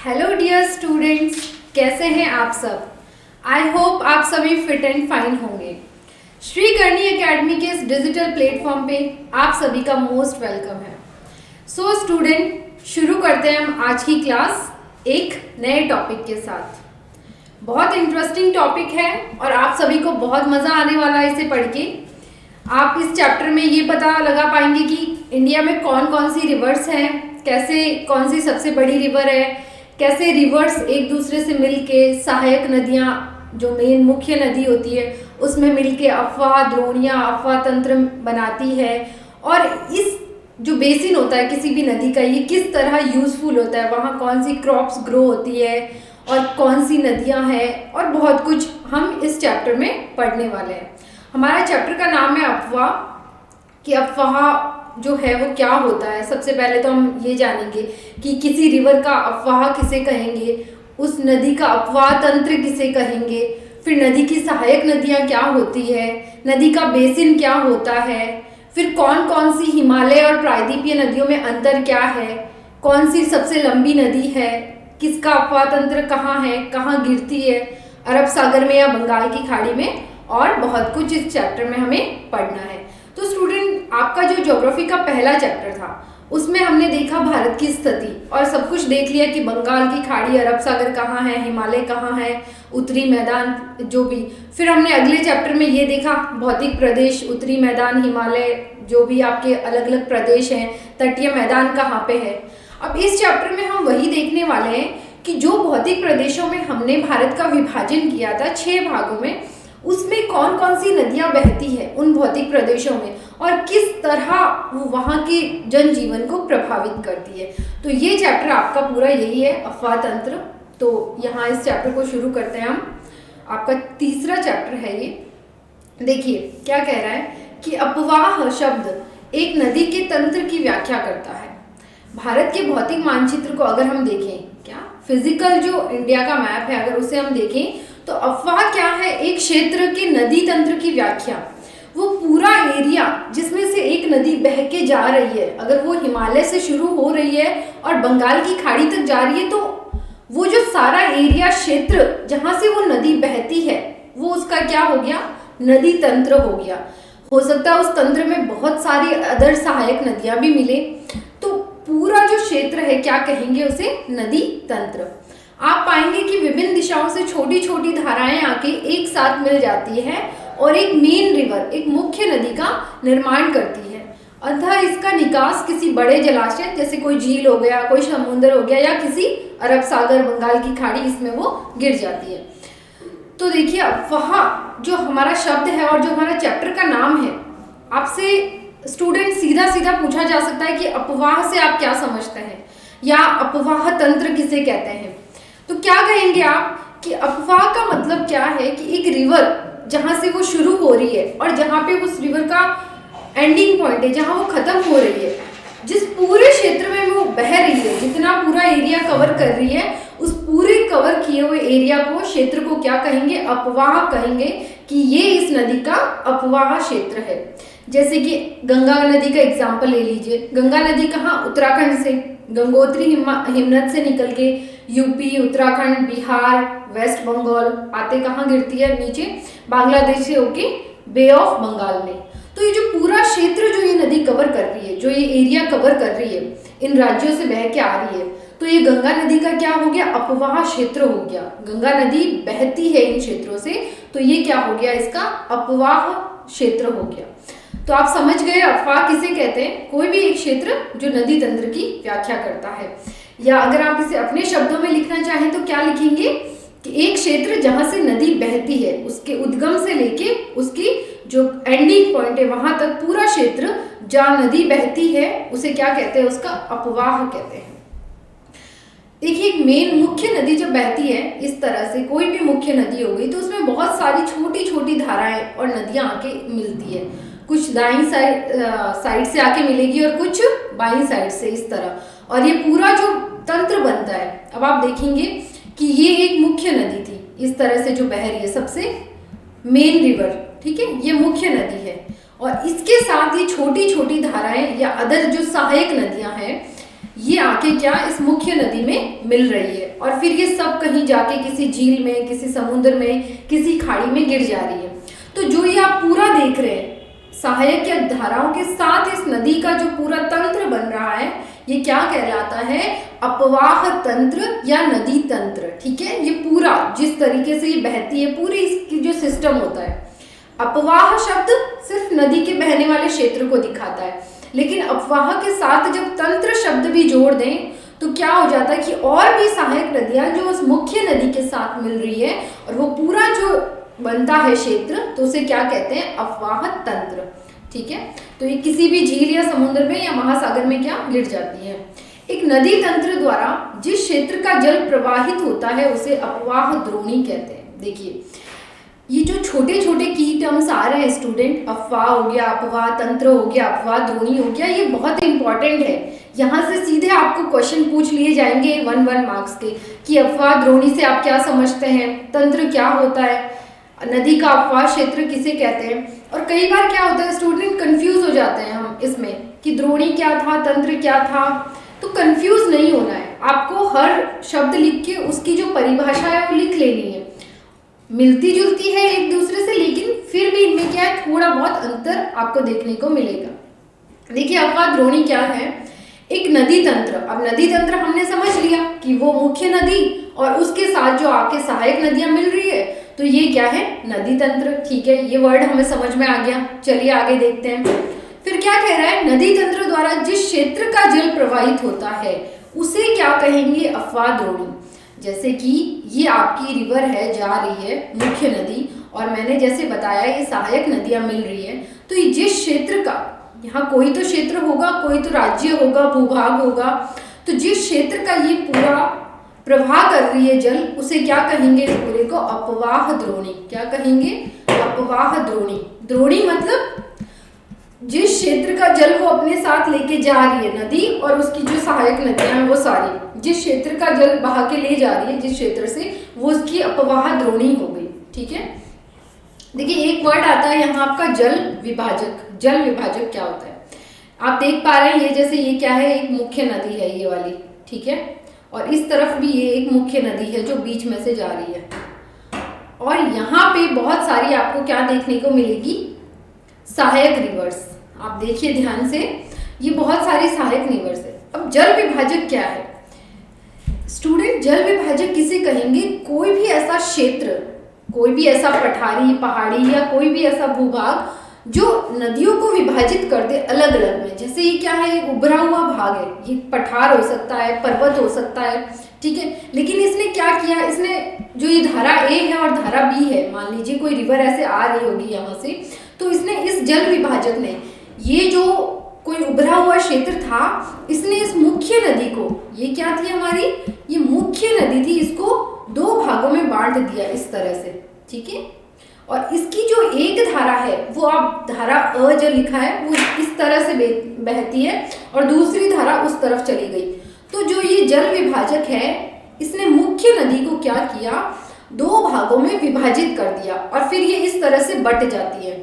Hello dear students, कैसे हैं आप सब। आई होप आप सभी फिट एंड फाइन होंगे। श्री करणी एकेडमी के इस डिजिटल प्लेटफॉर्म पे आप सभी का मोस्ट वेलकम है। सो स्टूडेंट, शुरू करते हैं हम आज की क्लास एक नए टॉपिक के साथ। बहुत इंटरेस्टिंग टॉपिक है और आप सभी को बहुत मज़ा आने वाला है इसे पढ़ के। आप इस चैप्टर में ये पता लगा पाएंगे कि इंडिया में कौन कौन सी रिवर्स हैं, कैसे कौन सी सबसे बड़ी रिवर है, कैसे रिवर्स एक दूसरे से मिलके सहायक नदियाँ जो मेन मुख्य नदी होती है उसमें मिलके अफवाह द्रोणियाँ अफवाह तंत्र बनाती है, और इस जो बेसिन होता है किसी भी नदी का ये किस तरह यूज़फुल होता है, वहाँ कौन सी क्रॉप्स ग्रो होती है और कौन सी नदियाँ हैं, और बहुत कुछ हम इस चैप्टर में पढ़ने वाले हैं। हमारा चैप्टर का नाम है अफवाह, कि अफवाह जो है वो क्या होता है। सबसे पहले तो हम ये जानेंगे कि किसी रिवर का अफवाह किसे कहेंगे, उस नदी का अफवाह तंत्र किसे कहेंगे, फिर नदी की सहायक नदियाँ क्या होती है, नदी का बेसिन क्या होता है, फिर कौन कौन सी हिमालय और प्रायद्वीपीय नदियों में अंतर क्या है, कौन सी सबसे लंबी नदी है, किसका अफवाह तंत्र कहाँ है, कहाँ गिरती है, अरब सागर में या बंगाल की खाड़ी में, और बहुत कुछ इस चैप्टर में हमें पढ़ना है। तो स्टूडेंट, आपका जो ज्योग्राफी का पहला चैप्टर था उसमें हमने देखा भारत की स्थिति और सब कुछ देख लिया कि बंगाल की खाड़ी, अरब सागर कहाँ है, हिमालय कहाँ है, उत्तरी मैदान जो भी। फिर हमने अगले चैप्टर में ये देखा भौतिक प्रदेश, उत्तरी मैदान, हिमालय, जो भी आपके अलग अलग प्रदेश हैं, तटीय मैदान कहाँ पे है। अब इस चैप्टर में हम वही देखने वाले हैं कि जो भौतिक प्रदेशों में हमने भारत का विभाजन किया था 6 भागों में, उसमें कौन कौन सी नदियाँ बहती है उन भौतिक प्रदेशों में और किस तरह वो वहाँ के जनजीवन को प्रभावित करती है। तो ये चैप्टर आपका पूरा यही है, अफवाह तंत्र। तो यहाँ इस चैप्टर को शुरू करते हैं हम। आपका तीसरा चैप्टर है ये। देखिए क्या कह रहा है कि अफवाह शब्द एक नदी के तंत्र की व्याख्या करता है। भारत के भौतिक मानचित्र को अगर हम देखें, क्या फिजिकल जो इंडिया का मैप है अगर उसे हम देखें, तो अफवाह क्या है, एक क्षेत्र के नदी तंत्र की व्याख्या। वो पूरा एरिया जिसमें से एक नदी बह के जा रही है, अगर वो हिमालय से शुरू हो रही है और बंगाल की खाड़ी तक जा रही है, तो वो जो सारा एरिया क्षेत्र जहाँ से वो नदी बहती है वो उसका क्या हो गया, नदी तंत्र हो गया। हो सकता है उस तंत्र में बहुत सारी अदर सहायक नदियाँ भी मिले, तो पूरा जो क्षेत्र है क्या कहेंगे उसे, नदी तंत्र। आप पाएंगे कि विभिन्न दिशाओं से छोटी छोटी धाराएं आके एक साथ मिल जाती है और एक मेन रिवर, एक मुख्य नदी का निर्माण करती है। अतः इसका निकास किसी बड़े जलाशय जैसे कोई झील हो गया, कोई समुद्र हो गया, या किसी अरब सागर, बंगाल की खाड़ी, इसमें वो गिर जाती है। तो देखिए अफवाह जो हमारा शब्द है और जो हमारा चैप्टर का नाम है, आपसे स्टूडेंट सीधा सीधा पूछा जा सकता है कि अफवाह से आप क्या समझते हैं, या अफवाह तंत्र किसे कहते हैं। तो क्या कहेंगे आप कि अफवाह का मतलब क्या है कि एक रिवर जहाँ से वो शुरू हो रही है और जहाँ पे उस रिवर का एंडिंग पॉइंट है, जहाँ वो खत्म हो रही है, जिस पूरे क्षेत्र में वो बह रही है, जितना पूरा एरिया कवर कर रही है, उस पूरे कवर किए हुए एरिया को, क्षेत्र को क्या कहेंगे, अफवाह कहेंगे कि ये इस नदी का अफवाह क्षेत्र है। जैसे कि गंगा नदी का एग्जाम्पल ले लीजिए। गंगा नदी कहाँ, उत्तराखंड से, गंगोत्री हिमनद से निकल के यूपी, उत्तराखंड, बिहार, वेस्ट बंगाल आते कहाँ गिरती है, नीचे बांग्लादेश से होके बे ऑफ बंगाल में। तो ये जो पूरा क्षेत्र जो ये नदी कवर कर रही है, जो ये एरिया कवर कर रही है, इन राज्यों से बह के आ रही है, तो ये गंगा नदी का क्या हो गया, अफवाह क्षेत्र हो गया। गंगा नदी बहती है इन क्षेत्रों से, तो ये क्या हो गया, इसका अफवाह क्षेत्र हो गया। तो आप समझ गए अफवाह किसे कहते हैं, कोई भी एक क्षेत्र जो नदी तंत्र की व्याख्या करता है। या अगर आप इसे अपने शब्दों में लिखना चाहें तो क्या लिखेंगे कि एक क्षेत्र जहाँ से नदी बहती है, उसके उद्गम से लेके उसकी जो एंडिंग पॉइंट है वहां तक पूरा क्षेत्र जहाँ नदी बहती है उसे क्या कहते हैं, उसका अफवाह कहते हैं। देखिए एक मेन मुख्य नदी जब बहती है इस तरह से, कोई भी मुख्य नदी हो गई, तो उसमें बहुत सारी छोटी छोटी धाराएं और नदियां आके मिलती है। कुछ दाईं साइड से आके मिलेगी और कुछ बाईं साइड से, इस तरह, और ये पूरा जो तंत्र बनता है। अब आप देखेंगे कि ये एक मुख्य नदी थी इस तरह से जो बह रही है, सबसे मेन रिवर, ठीक है, ये मुख्य नदी है, और इसके साथ ये छोटी छोटी धाराएं या अदर जो सहायक नदियां हैं, ये आके क्या इस मुख्य नदी में मिल रही है और फिर ये सब कहीं जाके किसी झील में, किसी समुद्र में, किसी खाड़ी में गिर जा रही है। तो जो ये आप पूरा देख रहे हैं, सहायक या धाराओं के साथ इस नदी का जो पूरा तंत्र बन रहा है, ये क्या कहलाता है? अपवाह तंत्र या नदी तंत्र। ठीक है, ये पूरा जिस तरीके से ये बहती है, पूरी इसकी जो सिस्टम होता है। अपवाह शब्द सिर्फ नदी के बहने वाले क्षेत्र को दिखाता है, लेकिन अपवाह के साथ जब तंत्र शब्द भी जोड़ दें तो क्या हो जाता है कि और भी सहायक नदियां जो उस मुख्य नदी के साथ मिल रही है और वो पूरा जो बनता है क्षेत्र, तो उसे क्या कहते हैं? अपवाह तंत्र। ठीक है, तो ये किसी भी झील या समुद्र में या महासागर में क्या गिर जाती है। एक नदी तंत्र द्वारा जिस क्षेत्र का जल प्रवाहित होता है उसे अपवाह द्रोणी कहते हैं। देखिए, ये जो छोटे छोटे की टर्म्स आ रहे हैं स्टूडेंट, अफवाह हो गया, अपवाह तंत्र हो गया, अपवाह द्रोणी हो गया, ये बहुत इंपॉर्टेंट है। यहाँ से सीधे आपको क्वेश्चन पूछ लिए जाएंगे 1 मार्क्स के कि अफवाह द्रोणी से आप क्या समझते हैं, तंत्र क्या होता है, नदी का अपवाह क्षेत्र किसे कहते हैं। और कई बार क्या होता है, स्टूडेंट कंफ्यूज हो जाते हैं हम इसमें कि द्रोणी क्या था, तंत्र क्या था। तो कंफ्यूज नहीं होना है, आपको हर शब्द लिख के उसकी जो परिभाषा है वो लिख लेनी है। मिलती जुलती है एक दूसरे से, लेकिन फिर भी इनमें क्या है, थोड़ा बहुत अंतर आपको देखने को मिलेगा। देखिए, अपवाह द्रोणी क्या है? एक नदी तंत्र। अब नदी तंत्र हमने समझ लिया कि वो मुख्य नदी और उसके साथ जो आके सहायक नदियां मिल रही है, तो ये क्या है? नदी तंत्र। ठीक है, ये वर्ड हमें समझ में आ गया। चलिए आगे देखते हैं। फिर क्या कह रहा है? नदी तंत्र द्वारा जिस क्षेत्र का जल प्रवाहित होता है उसे क्या कहेंगे? अपवाह द्रोणी। जैसे कि ये आपकी रिवर है, जा रही है मुख्य नदी, और मैंने जैसे बताया ये सहायक नदियां मिल रही है, तो ये जिस क्षेत्र का, यहाँ कोई तो क्षेत्र होगा, कोई तो राज्य होगा, भूभाग होगा, तो जिस क्षेत्र का ये पूरा प्रवाह कर रही है जल, उसे क्या कहेंगे? इस पूरे को अपवाह द्रोणी। क्या कहेंगे? अपवाह द्रोणी। द्रोणी मतलब जिस क्षेत्र का जल वो अपने साथ लेके जा रही है नदी, और उसकी जो सहायक नदियां हैं वो सारी जिस क्षेत्र का जल बहा के ले जा रही है जिस क्षेत्र से, वो उसकी अपवाह द्रोणी हो गई। ठीक है, देखिए एक वर्ड आता है यहाँ आपका जल विभाजक। जल विभाजक क्या होता है? आप देख पा रहे हैं ये, जैसे ये क्या है? एक मुख्य नदी है ये वाली। ठीक है, और इस तरफ भी ये एक मुख्य नदी है जो बीच में से जा रही है, और यहाँ पे बहुत सारी आपको क्या देखने को मिलेगी? सहायक रिवर्स। आप देखिए ध्यान से, ये बहुत सारी सहायक रिवर्स है। अब जल विभाजक क्या है स्टूडेंट? जल विभाजक किसे कहेंगे? कोई भी ऐसा क्षेत्र, कोई भी ऐसा पठारी, पहाड़ी या कोई भी ऐसा भूभाग जो नदियों को विभाजित कर दे अलग अलग में। जैसे ये क्या है? एक उभरा हुआ भाग है, ये पठार हो सकता है, पर्वत हो सकता है। ठीक है, लेकिन इसने क्या किया? इसने जो ये धारा ए है और धारा बी है, मान लीजिए कोई रिवर ऐसे आ रही होगी यहाँ से, तो इसने इस जल विभाजक ने ये जो कोई उभरा हुआ क्षेत्र था, इसने इस मुख्य नदी को, ये क्या थी हमारी? ये मुख्य नदी थी, इसको 2 भागों में बांट दिया इस तरह से। ठीक है, और इसकी जो एक धारा है, वो आप धारा अ जो लिखा है वो इस तरह से बहती है, और दूसरी धारा उस तरफ चली गई। तो जो ये जल विभाजक है, इसने मुख्य नदी को क्या किया? 2 भागों में विभाजित कर दिया, और फिर ये इस तरह से बट जाती है।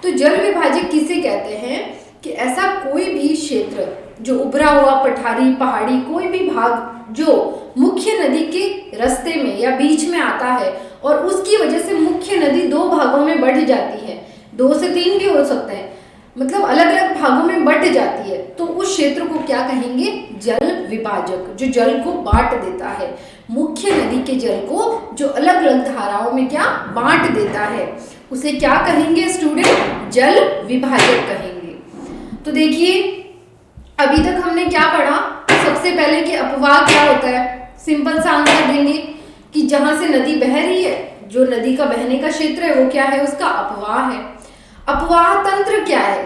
तो जल विभाजक किसे कहते हैं? कि ऐसा कोई भी क्षेत्र जो उभरा हुआ, पठारी, पहाड़ी, कोई भी भाग जो मुख्य नदी के रास्ते में या बीच में आता है, और उसकी वजह से मुख्य नदी 2 भागों में बढ़ जाती है, 2 से 3 भी हो सकते हैं, मतलब अलग अलग भागों में बट जाती है, तो उस क्षेत्र को क्या कहेंगे? जल विभाजक। जो जल को बांट देता है, मुख्य नदी के जल को जो अलग अलग धाराओं में क्या बांट देता है, उसे क्या कहेंगे स्टूडेंट? जल विभाजक कहेंगे। तो देखिए अभी तक हमने क्या पढ़ा? सबसे पहले कि अपवाह क्या होता है। सिंपल सा आंसर देंगे कि जहां से नदी बह रही है, जो नदी का बहने का क्षेत्र है वो क्या है? उसका अपवाह है। अपवाह तंत्र क्या है?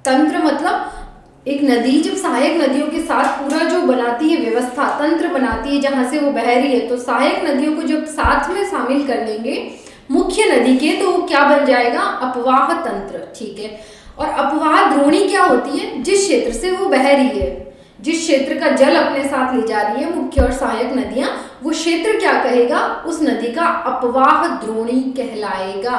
तंत्र मतलब एक नदी जब सहायक नदियों के साथ पूरा जो बनाती है व्यवस्था, तंत्र बनाती है जहां से वो बह रही है, तो सहायक नदियों को जब साथ में शामिल कर लेंगे मुख्य नदी के, तो वो क्या बन जाएगा? अपवाह तंत्र। ठीक है, और अपवाह द्रोणी क्या होती है? जिस क्षेत्र से वो बह रही है, जिस क्षेत्र का जल अपने साथ ले जा रही है मुख्य और सहायक नदियां, वो क्षेत्र क्या कहेगा? उस नदी का अपवाह द्रोणी कहलाएगा।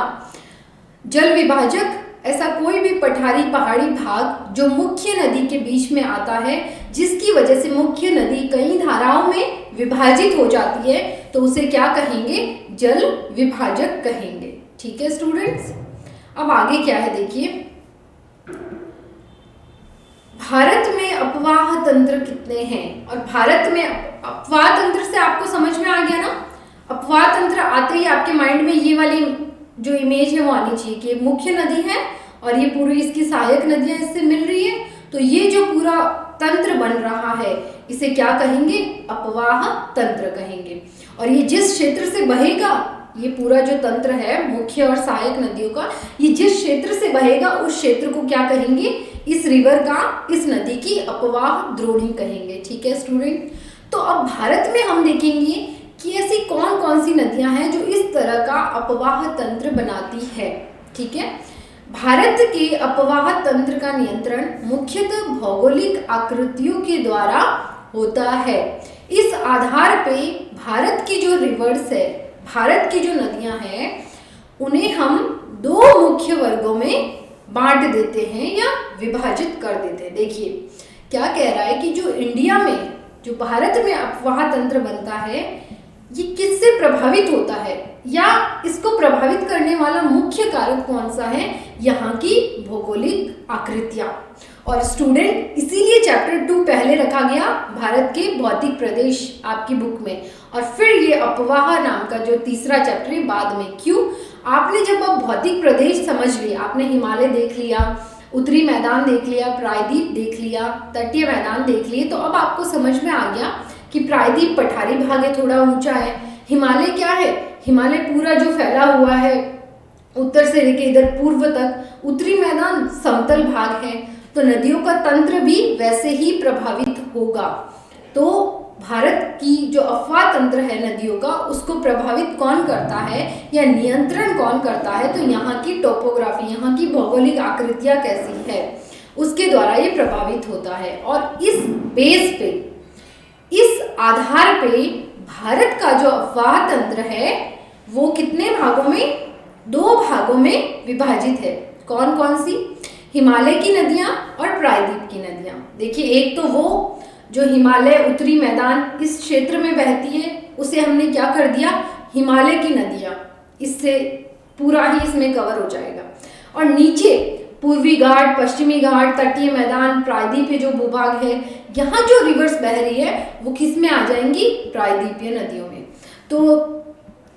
जल विभाजक ऐसा कोई भी पठारी पहाड़ी भाग जो मुख्य नदी के बीच में आता है, जिसकी वजह से मुख्य नदी कई धाराओं में विभाजित हो जाती है, तो उसे क्या कहेंगे? जल विभाजक कहेंगे। ठीक है स्टूडेंट्स, अब आगे क्या है देखिए, भारत में अपवाह तंत्र कितने हैं? और भारत में अपवाह तंत्र से आपको समझ में आ गया ना? अपवाह तंत्र आते ही आपके माइंड में ये वाली जो इमेज है वो आनी चाहिए कि मुख्य नदी है और ये पूरी इसकी सहायक नदियां इससे मिल रही है, तो ये जो पूरा तंत्र बन रहा है इसे क्या कहेंगे? अपवाह तंत्र कहेंगे। और ये जिस क्षेत्र से बहेगा, ये पूरा जो तंत्र है मुख्य और सहायक नदियों का, ये जिस क्षेत्र से बहेगा उस क्षेत्र को क्या कहेंगे? इस रिवर का, इस नदी की अपवाह द्रोणी कहेंगे। ठीक है स्टूडेंट, तो अब भारत में हम देखेंगे कि ऐसी कौन कौन सी नदियां हैं जो इस तरह का अपवाह तंत्र बनाती है। ठीक है, भारत के अपवाह तंत्र का नियंत्रण मुख्यतः भौगोलिक आकृतियों के द्वारा होता है। इस आधार पे भारत की जो रिवर्स है, भारत की जो नदियां हैं, उन्हें हम दो मुख्य वर्गों में बांट देते हैं या विभाजित कर देते हैं। देखिए क्या कह रहा है कि जो इंडिया में, जो भारत में अपवाह तंत्र बनता है, ये किससे प्रभावित होता है या इसको प्रभावित करने वाला मुख्य कारक कौन सा है? यहाँ की भौगोलिक आकृतियां। और स्टूडेंट इसीलिए चैप्टर 2 पहले रखा गया, भारत के भौतिक प्रदेश आपकी बुक में, और फिर ये अपवाह नाम का जो तीसरा चैप्टर है बाद में। क्यों? आपने जब अब भौतिक प्रदेश समझ लिया, आपने हिमालय देख लिया, उत्तरी मैदान देख लिया, प्रायद्वीप देख लिया, तटीय मैदान देख लिए, तो अब आपको समझ में आ गया कि प्रायद्वीप पठारी भाग है, थोड़ा ऊंचा है। हिमालय क्या है? हिमालय पूरा जो फैला हुआ है उत्तर से लेके इधर पूर्व तक। उत्तरी मैदान समतल भाग है, तो नदियों का तंत्र भी वैसे ही प्रभावित होगा। तो भारत की जो अपवाह तंत्र है नदियों का, उसको प्रभावित कौन करता है या नियंत्रण कौन करता है? तो यहाँ की टोपोग्राफी, यहाँ की भौगोलिक आकृतियाँ कैसी है, उसके द्वारा ये प्रभावित होता है। और इस बेस पे, इस आधार पे भारत का जो अपवाह तंत्र है वो कितने भागों में? 2 भागों में विभाजित है। कौन कौन सी? हिमालय की नदियां और प्रायद्वीप की नदियां। देखिए, एक तो वो जो हिमालय उत्तरी मैदान इस क्षेत्र में बहती है, उसे हमने क्या कर दिया? हिमालय की नदियां, इससे पूरा ही इसमें कवर हो जाएगा। और नीचे पूर्वी घाट, पश्चिमी घाट, तटीय मैदान, प्रायद्वीपीय जो भूभाग है, यहाँ जो रिवर्स बह रही है वो किस में आ जाएंगी? प्रायद्वीपीय नदियों में। तो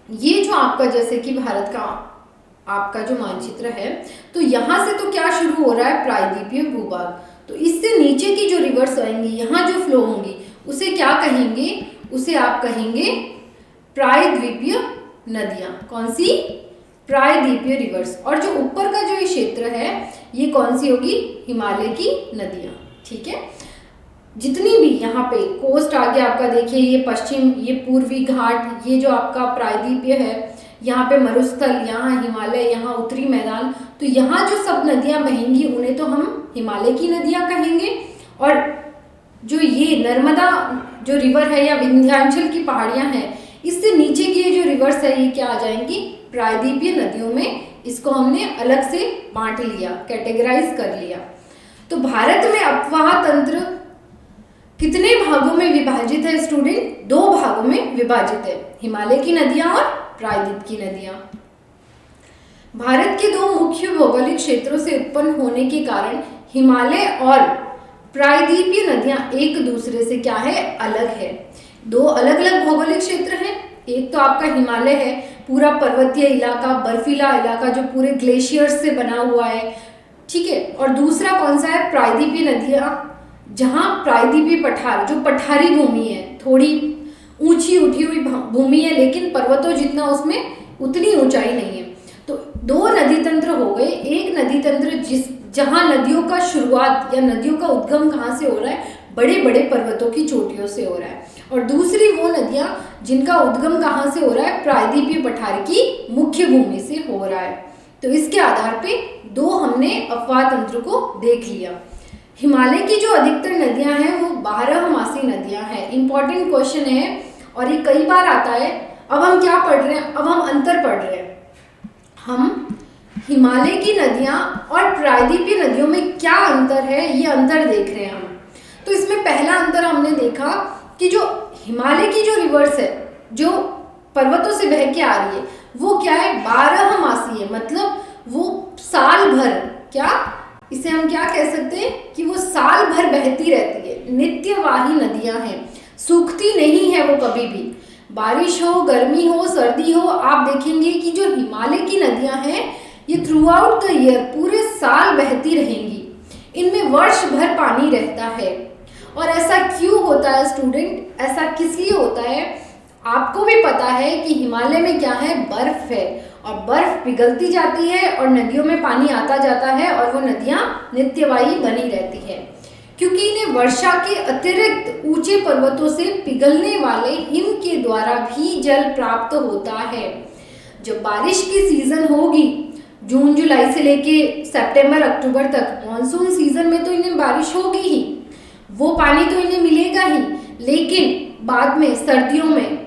ये जो आपका, जैसे कि भारत का आपका जो मानचित्र है, तो यहाँ से तो क्या शुरू हो रहा है? प्रायद्वीपीय भूभाग। तो इससे नीचे की जो रिवर्स आएंगी, यहाँ जो फ्लो होंगी, उसे क्या कहेंगे? उसे आप कहेंगे प्रायद्वीपीय नदियाँ। कौन सी? प्रायद्वीपीय रिवर्स। और जो ऊपर का जो ये क्षेत्र है, ये कौन सी होगी? हिमालय की नदियाँ। ठीक है, जितनी भी यहाँ पे कोस्ट आगे आपका देखिए, ये पश्चिम, ये पूर्वी घाट, ये जो आपका प्रायद्वीपीय है, यहाँ पे मरुस्थल, यहाँ हिमालय, यहाँ उत्तरी मैदान, तो यहाँ जो सब नदियाँ बहेंगी उन्हें तो हम हिमालय की नदियाँ कहेंगे। और जो ये नर्मदा जो रिवर है या विंध्याचल की पहाड़ियाँ हैं, इससे नीचे की जो रिवर्स है, ये क्या आ जाएंगी? प्रायद्वीपीय नदियों में। इसको हमने अलग से बांट लिया, कैटेगराइज कर लिया। तो भारत में अपवाह तंत्र कितने भागों में विभाजित है स्टूडेंट? 2 भागों में विभाजित है, हिमालय की नदियां और प्रायद्वीप की नदियां। भारत के 2 मुख्य भौगोलिक क्षेत्रों से उत्पन्न होने के कारण हिमालय और प्रायद्वीपीय नदियां एक दूसरे से क्या है? अलग है। 2 अलग अलग भौगोलिक क्षेत्र हैं। एक तो आपका हिमालय है, पूरा पर्वतीय इलाका, बर्फीला इलाका जो पूरे ग्लेशियर्स से बना हुआ है, ठीक है। और दूसरा कौन सा है? प्रायद्वीपीय नदियाँ, जहाँ प्रायद्वीपीय पठार, जो पठारी भूमि है, थोड़ी ऊंची उठी हुई भूमि है, लेकिन पर्वतों जितना उसमें उतनी ऊंचाई नहीं है। तो 2 नदी तंत्र हो गए। एक नदी तंत्र जहाँ नदियों का शुरुआत या नदियों का उद्गम कहाँ से हो रहा है? बड़े बड़े पर्वतों की चोटियों से हो रहा है। और दूसरी वो नदियाँ जिनका उद्गम कहाँ से हो रहा है? प्रायद्वीपीय पठार की मुख्य भूमि से हो रहा है। तो इसके आधार पे 2 हमने अपवाह तंत्र को देख लिया। हिमालय की जो अधिकतर नदियां हैं वो 12मासी नदियां हैं। इंपॉर्टेंट क्वेश्चन है और ये कई बार आता है। अब हम क्या पढ़ रहे हैं? अब हम अंतर पढ़ रहे हैं। हम हिमालय की नदियां और प्रायद्वीपीय नदियों में क्या अंतर है, ये अंतर देख रहे हैं हम। तो इसमें पहला अंतर हमने देखा कि जो हिमालय की जो रिवर्स है, जो पर्वतों से बह के आ रही है, वो क्या है, 12 मासी है। मतलब वो साल भर, क्या इसे हम क्या कह सकते हैं कि वो साल भर बहती रहती है, नित्यवाही नदियां हैं, सूखती नहीं है वो कभी भी। बारिश हो, गर्मी हो, सर्दी हो, आप देखेंगे कि जो हिमालय की नदियां हैं ये थ्रू आउट द ईयर, पूरे साल बहती रहेंगी। इनमें वर्ष भर पानी रहता है। और ऐसा क्यों होता है स्टूडेंट, ऐसा किस लिए होता है? आपको भी पता है कि हिमालय में क्या है, बर्फ है, और बर्फ पिघलती जाती है और नदियों में पानी आता जाता है और वो नदियां नित्यवाही बनी रहती है, क्योंकि इन्हें वर्षा के अतिरिक्त ऊंचे पर्वतों से पिघलने वाले हिम के द्वारा भी जल प्राप्त होता है। जब बारिश की सीजन होगी, जून जुलाई से लेके सितंबर अक्टूबर तक, मॉनसून सीजन में तो इन्हें बारिश होगी ही, वो पानी तो इन्हें मिलेगा ही। लेकिन बाद में, सर्दियों में,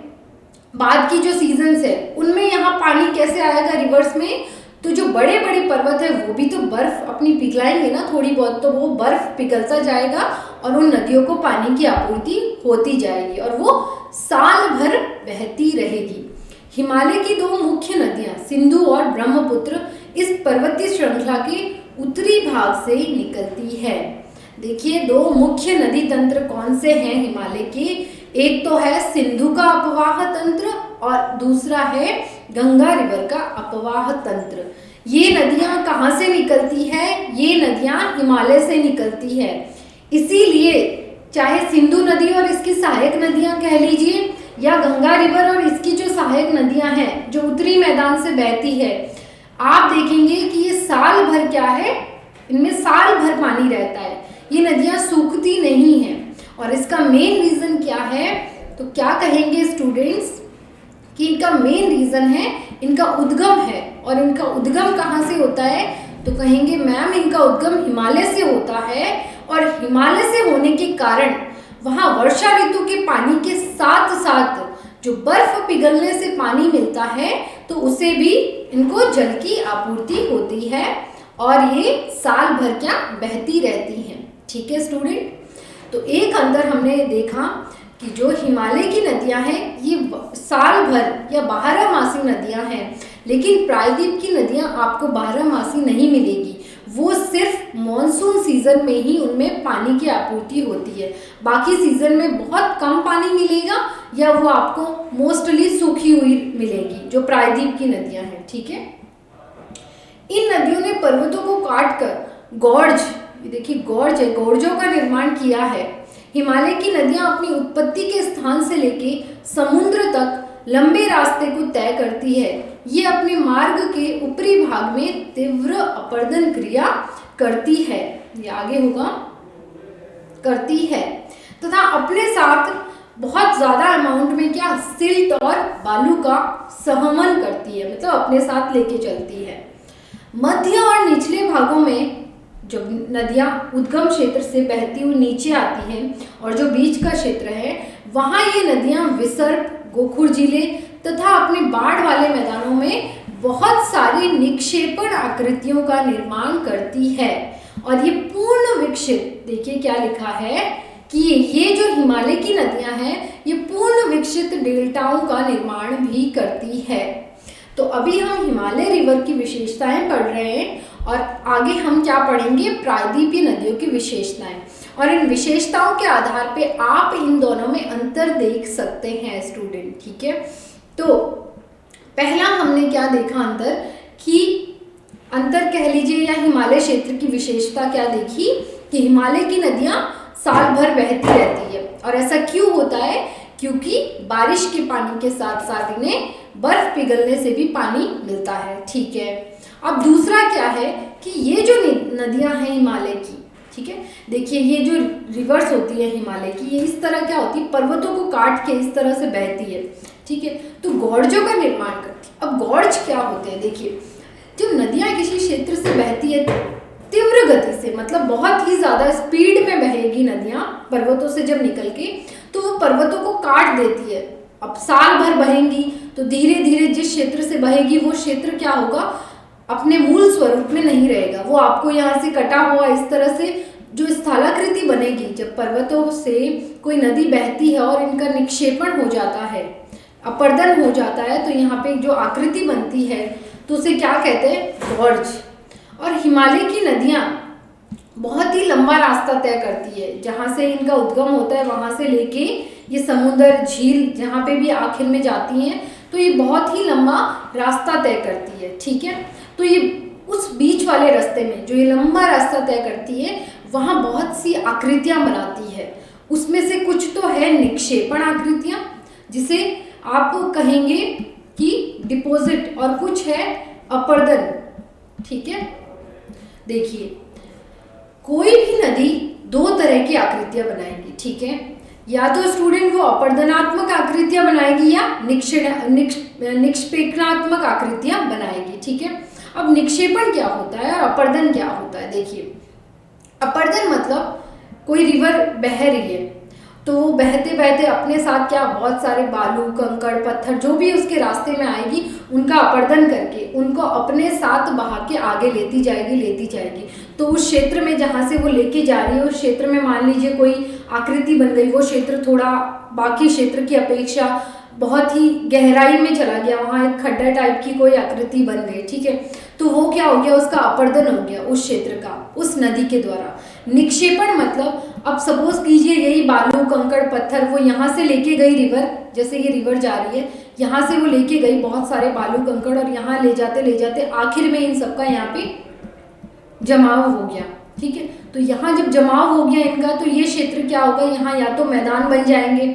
बाद की जो सीजन्स है उनमें यहाँ पानी कैसे आएगा रिवर्स में? तो जो बड़े बड़े पर्वत है वो भी तो बर्फ अपनी पिघलाएंगे ना थोड़ी बहुत, तो वो बर्फ पिघलता जाएगा और उन नदियों को पानी की आपूर्ति होती जाएगी और वो साल भर बहती रहेगी। हिमालय की दो मुख्य नदियां सिंधु और ब्रह्मपुत्र इस पर्वतीय श्रृंखला के उत्तरी भाग से निकलती है। देखिए, दो मुख्य नदी तंत्र कौन से हैं हिमालय के? एक तो है सिंधु का अपवाह तंत्र और दूसरा है गंगा रिवर का अपवाह तंत्र। ये नदियां कहाँ से निकलती है? ये नदियां हिमालय से निकलती है। इसीलिए चाहे सिंधु नदी और इसकी सहायक नदियां कह लीजिए, या गंगा रिवर और इसकी जो सहायक नदियां हैं जो उत्तरी मैदान से बहती है, आप देखेंगे कि ये साल भर क्या है, इनमें साल भर पानी रहता है। ये नदियां सूखती नहीं हैं। और इसका मेन रीज़न क्या है? तो क्या कहेंगे स्टूडेंट्स कि इनका मेन रीज़न है इनका उद्गम है। और इनका उद्गम कहाँ से होता है? तो कहेंगे मैम इनका उद्गम हिमालय से होता है, और हिमालय से होने के कारण वहाँ वर्षा ऋतु के पानी के साथ साथ जो बर्फ पिघलने से पानी मिलता है, तो उसे भी इनको जल की आपूर्ति होती है और ये साल भर क्या बहती रहती हैं। ठीक है स्टूडेंट, तो एक अंतर हमने देखा कि जो हिमालय की नदियां हैं ये साल भर या 12 मासी नदियां हैं, लेकिन प्रायद्वीप की नदियां आपको 12 मासी नहीं मिलेगी। वो सिर्फ मॉनसून सीजन में ही उनमें पानी की आपूर्ति होती है, बाकी सीजन में बहुत कम पानी मिलेगा या वो आपको मोस्टली सूखी हुई मिलेगी जो प्रायद्वीप की नदियां हैं। ठीक है, इन नदियों ने पर्वतों को काट कर गॉर्ज, देखिए गॉर्ज है, गॉर्जों का निर्माण किया है। हिमालय की नदियां अपनी उत्पत्ति के स्थान से लेके समुद्र तक लंबे रास्ते को तय करती है। ये अपने मार्ग के ऊपरी भाग में तीव्र अपर्दन क्रिया करती है, ये आगे होगा, करती है, तथा अपने साथ बहुत ज़्यादा अमाउंट में क्या, सिल्ट और बालू का सहमन करती है, मतलब अपने साथ लेके चलती है। मध्य और निचले भागों में जब नदियाँ उद्गम क्षेत्र से बहती हुई नीचे आती हैं और जो बीच का क्षेत्र है वहाँ ये नदियाँ विसर्प, गोखुर जिले तथा अपने बाढ़ वाले मैदानों में बहुत सारी निक्षेपण आकृतियों का निर्माण करती है। और ये पूर्ण विकसित, देखिए क्या लिखा है कि ये जो हिमालय की नदियाँ हैं ये पूर्ण विकसित डेल्टाओं का निर्माण भी करती है। तो अभी हम हिमालय रिवर की विशेषताएं पढ़ रहे हैं और आगे हम क्या पढ़ेंगे, प्रायद्वीपीय नदियों की विशेषताएं। और इन विशेषताओं के आधार पे आप इन दोनों में अंतर देख सकते हैं स्टूडेंट। ठीक है, तो पहला हमने क्या देखा अंतर, कि अंतर कह लीजिए या हिमालय क्षेत्र की विशेषता क्या देखी कि हिमालय की नदियाँ साल भर बहती रहती है। और ऐसा क्यों होता है? क्योंकि बारिश के पानी के साथ साथ इन्हें बर्फ पिघलने से भी पानी मिलता है। ठीक है, अब दूसरा क्या है कि ये जो नदियां हैं हिमालय की, ठीक है, देखिए ये जो रिवर्स होती है हिमालय की, ये इस तरह क्या होती है, पर्वतों को काट के इस तरह से बहती है। ठीक है, तो गॉर्जों का निर्माण करती है। अब गॉर्ज क्या होते हैं? देखिए, जब नदियां किसी क्षेत्र से बहती है तीव्र गति से, मतलब बहुत ही ज़्यादा स्पीड में बहेगी नदियाँ पर्वतों से जब निकल के, तो वो पर्वतों को काट देती है। अब साल भर बहेंगी तो धीरे धीरे जिस क्षेत्र से बहेगी वो क्षेत्र क्या होगा, अपने मूल स्वरूप में नहीं रहेगा, वो आपको यहाँ से कटा हुआ इस तरह से जो स्थलाकृति बनेगी। जब पर्वतों से कोई नदी बहती है और इनका निक्षेपण हो जाता है, अपर्दन हो जाता है, तो यहाँ पे जो आकृति बनती है तो उसे क्या कहते हैं, गॉर्ज। और हिमालय की नदियाँ बहुत ही लंबा रास्ता तय करती है, जहाँ से इनका उद्गम होता है वहाँ से लेके ये समुद्र झील जहाँ पे भी आखिर में जाती हैं, तो ये बहुत ही लंबा रास्ता तय करती है। ठीक है, तो ये उस बीच वाले रास्ते में जो ये लंबा रास्ता तय करती है वहाँ बहुत सी आकृतियाँ बनाती है। उसमें से कुछ तो है निक्षेपण आकृतियाँ, जिसे आप कहेंगे कि डिपॉजिट, और कुछ है अपर्दन। ठीक है, देखिए कोई भी नदी दो तरह की आकृतियां बनाएगी। ठीक है, या तो स्टूडेंट वो अपर्दनात्मक आकृतियां बनाएगी या निक्षेपणात्मक आकृतियां बनाएगी। ठीक है, अब निक्षेपण क्या होता है और अपर्दन क्या होता है। देखिए, अपर्दन मतलब कोई रिवर बह रही है तो वो बहते बहते अपने साथ क्या बहुत सारे बालू, कंकड़, पत्थर जो भी उसके रास्ते में आएगी उनका अपर्दन करके उनको अपने साथ बहा के आगे लेती जाएगी। तो उस क्षेत्र में जहाँ से वो लेके जा रही है उस क्षेत्र में मान लीजिए कोई आकृति बन गई, वो क्षेत्र थोड़ा बाकी क्षेत्र की अपेक्षा बहुत ही गहराई में चला गया, वहाँ एक खड्डा टाइप की कोई आकृति बन गई। ठीक है, तो वो क्या हो गया, उसका अपर्दन हो गया उस क्षेत्र का, उस नदी के द्वारा। निक्षेपण मतलब अब सपोज कीजिए यही बालू, कंकड़, पत्थर वो यहाँ से लेके गई रिवर, जैसे ये रिवर जा रही है, यहाँ से वो लेके गई बहुत सारे बालू कंकड़ और यहाँ ले जाते आखिर में इन सबका यहाँ पे जमाव हो गया। ठीक है, तो यहाँ जब जमाव हो गया इनका, तो ये क्षेत्र क्या होगा, यहाँ या तो मैदान बन जाएंगे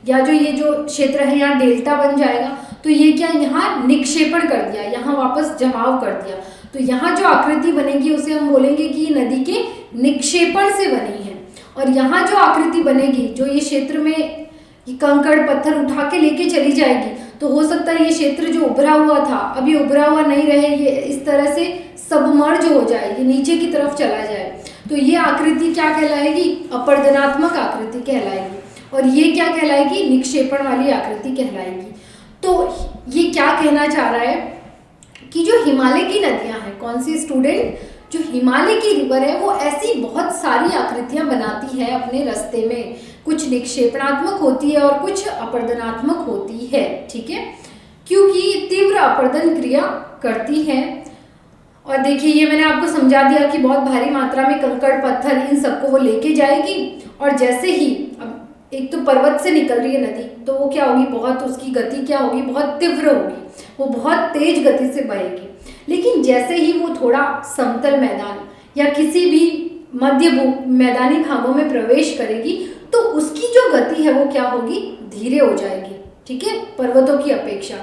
या जो ये जो क्षेत्र है यहाँ डेल्टा बन जाएगा। तो ये क्या, यहाँ निक्षेपण कर दिया, यहाँ वापस जमाव कर दिया। तो यहाँ जो आकृति बनेगी उसे हम बोलेंगे कि ये नदी के निक्षेपण से बनी है। और यहाँ जो आकृति बनेगी, जो ये क्षेत्र में ये कंकड़ पत्थर उठा के लेके चली जाएगी, तो हो सकता है ये क्षेत्र जो उभरा हुआ था अभी उभरा हुआ नहीं रहे, ये इस तरह से सबमर्ज हो जाए, ये नीचे की तरफ चला जाए। तो ये आकृति क्या कहलाएगी, अपर्दनात्मक आकृति कहलाएगी। और ये क्या कहलाएगी, निक्षेपण वाली आकृति कहलाएगी। तो ये क्या कहना चाह रहा है कि जो हिमालय की नदियां हैं, कौन सी स्टूडेंट, जो हिमालय की रिवर है वो ऐसी बहुत सारी आकृतियां बनाती है अपने रास्ते में, कुछ निक्षेपणात्मक होती है और कुछ अपर्दनात्मक होती है। ठीक है, क्योंकि तीव्र अपर्दन क्रिया करती है। और देखिए ये मैंने आपको समझा दिया कि बहुत भारी मात्रा में कंकड़ पत्थर इन सबको वो लेके जाएगी, और जैसे ही अब एक तो पर्वत से निकल रही है नदी, तो वो क्या होगी, बहुत उसकी गति क्या होगी, बहुत तीव्र होगी, वो बहुत तेज गति से बहेगी। लेकिन जैसे ही वो थोड़ा समतल मैदान या किसी भी मध्य मैदानी भागों में प्रवेश करेगी, तो उसकी जो गति है वो क्या होगी, धीरे हो जाएगी। ठीक है, पर्वतों की अपेक्षा।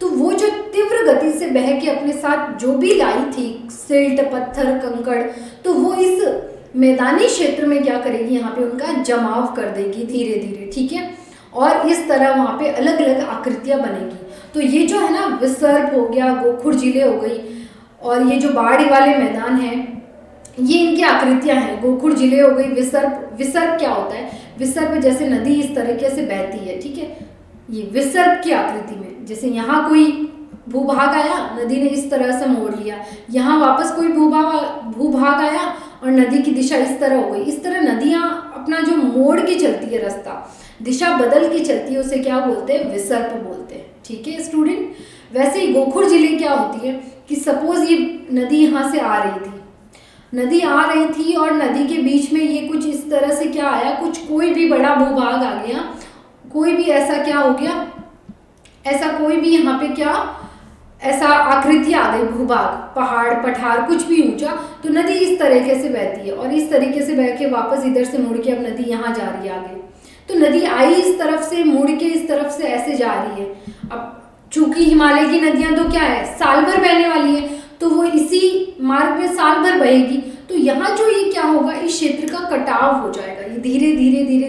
तो वो जो तीव्र गति से बह के अपने साथ जो भी लाई थी सिल्ट, पत्थर, कंकड़, तो वो इस मैदानी क्षेत्र में क्या करेगी, यहाँ पे उनका जमाव कर देगी धीरे धीरे। ठीक है, और इस तरह वहाँ पे अलग अलग आकृतियाँ बनेगी। तो ये जो है ना, विसर्प हो गया, गोखुर झीलें हो गई, और ये जो बाढ़ वाले मैदान हैं, ये इनकी आकृतियाँ हैं। गोखुर झीलें हो गई, विसर्प क्या होता है, विसर्प जैसे नदी इस तरीके से बहती है। ठीक है, ये विसर्प की आकृति में, जैसे यहाँ कोई भूभाग आया, नदी ने इस तरह से मोड़ लिया, यहाँ वापस कोई भूभाग आया और नदी की दिशा इस तरह हो गई। इस तरह नदियाँ अपना जो मोड़ के चलती है, रास्ता दिशा बदल के चलती है, उसे क्या बोलते हैं, विसर्प बोलते हैं। ठीक है स्टूडेंट, वैसे ही गोखुर झीलें क्या होती है कि सपोज ये नदी यहाँ से आ रही थी और नदी के बीच में ये कुछ इस तरह से क्या आया, कोई भी बड़ा भूभाग आ गया, कोई भी ऐसा क्या हो गया, ऐसा कोई भी यहाँ पे क्या ऐसा आकृति आ गई, भूभाग, पहाड़, पठार, कुछ भी ऊंचा, तो नदी इस तरीके से बहती है और इस तरीके से बह के वापस इधर से मुड़ के अब नदी यहाँ जा रही है आगे। तो नदी आई इस तरफ से, मुड़ के इस तरफ से ऐसे जा रही है। अब चूंकि हिमालय की नदियाँ तो क्या है, साल भर बहने वाली है, तो वो इसी मार्ग में साल भर बहेगी। तो यहाँ जो ये क्या होगा, इस क्षेत्र का कटाव हो जाएगा, ये धीरे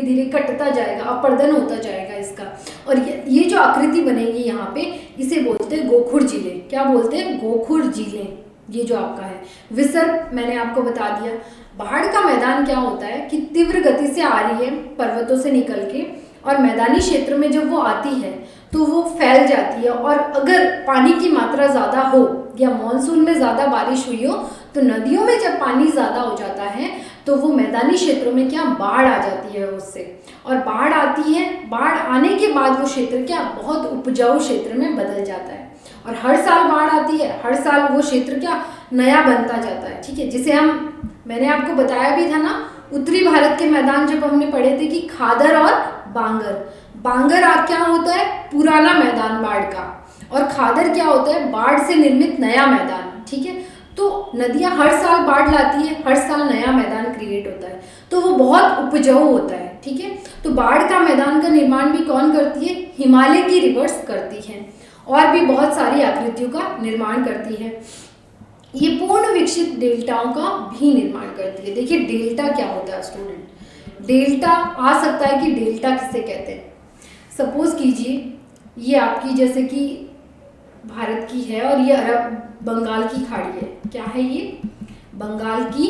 धीरे कटता जाएगा, अपर्दन होता जाएगा इसका। और ये जो आकृति बनेगी यहाँ पे, इसे बोलते हैं गोखुर झीलें। क्या बोलते हैं, गोखुर झीलें। ये जो आपका है विसर्प, मैंने आपको बता दिया। बाढ़ का मैदान क्या होता है कि तीव्र गति से आ रही है पर्वतों से निकल के, और मैदानी क्षेत्र में जब वो आती है तो वो फैल जाती है, और अगर पानी की मात्रा ज़्यादा हो या मानसून में ज़्यादा बारिश हुई हो तो नदियों में जब पानी ज़्यादा हो जाता है तो वो मैदानी क्षेत्रों में क्या बाढ़ आ जाती है उससे, और बाढ़ आती है, बाढ़ आने के बाद वो क्षेत्र क्या बहुत उपजाऊ क्षेत्र में बदल जाता है, और हर साल बाढ़ आती है, हर साल वो क्षेत्र क्या नया बनता जाता है। ठीक है, जिसे मैंने आपको बताया भी था ना उत्तरी भारत के मैदान जब हमने पढ़े थे कि खादर और बांगर। बांगर क्या होता है, पुराना मैदान बाढ़ का, और खादर क्या होता है, बाढ़ से निर्मित नया मैदान। ठीक है, तो नदियाँ हर साल बाढ़ लाती है, हर साल नया मैदान क्रिएट होता है, तो वो बहुत उपजाऊ होता है। ठीक है, तो बाढ़ का मैदान का निर्माण भी कौन करती है, हिमालय की रिवर्स करती है, और भी बहुत सारी आकृतियों का निर्माण करती है। ये पूर्ण विकसित डेल्टाओं का भी निर्माण करती है। देखिए डेल्टा क्या होता है स्टूडेंट, डेल्टा आ सकता है कि डेल्टा किसे कहते हैं। सपोज कीजिए ये आपकी जैसे कि भारत की है और ये अरब बंगाल की खाड़ी है। क्या है ये, बंगाल की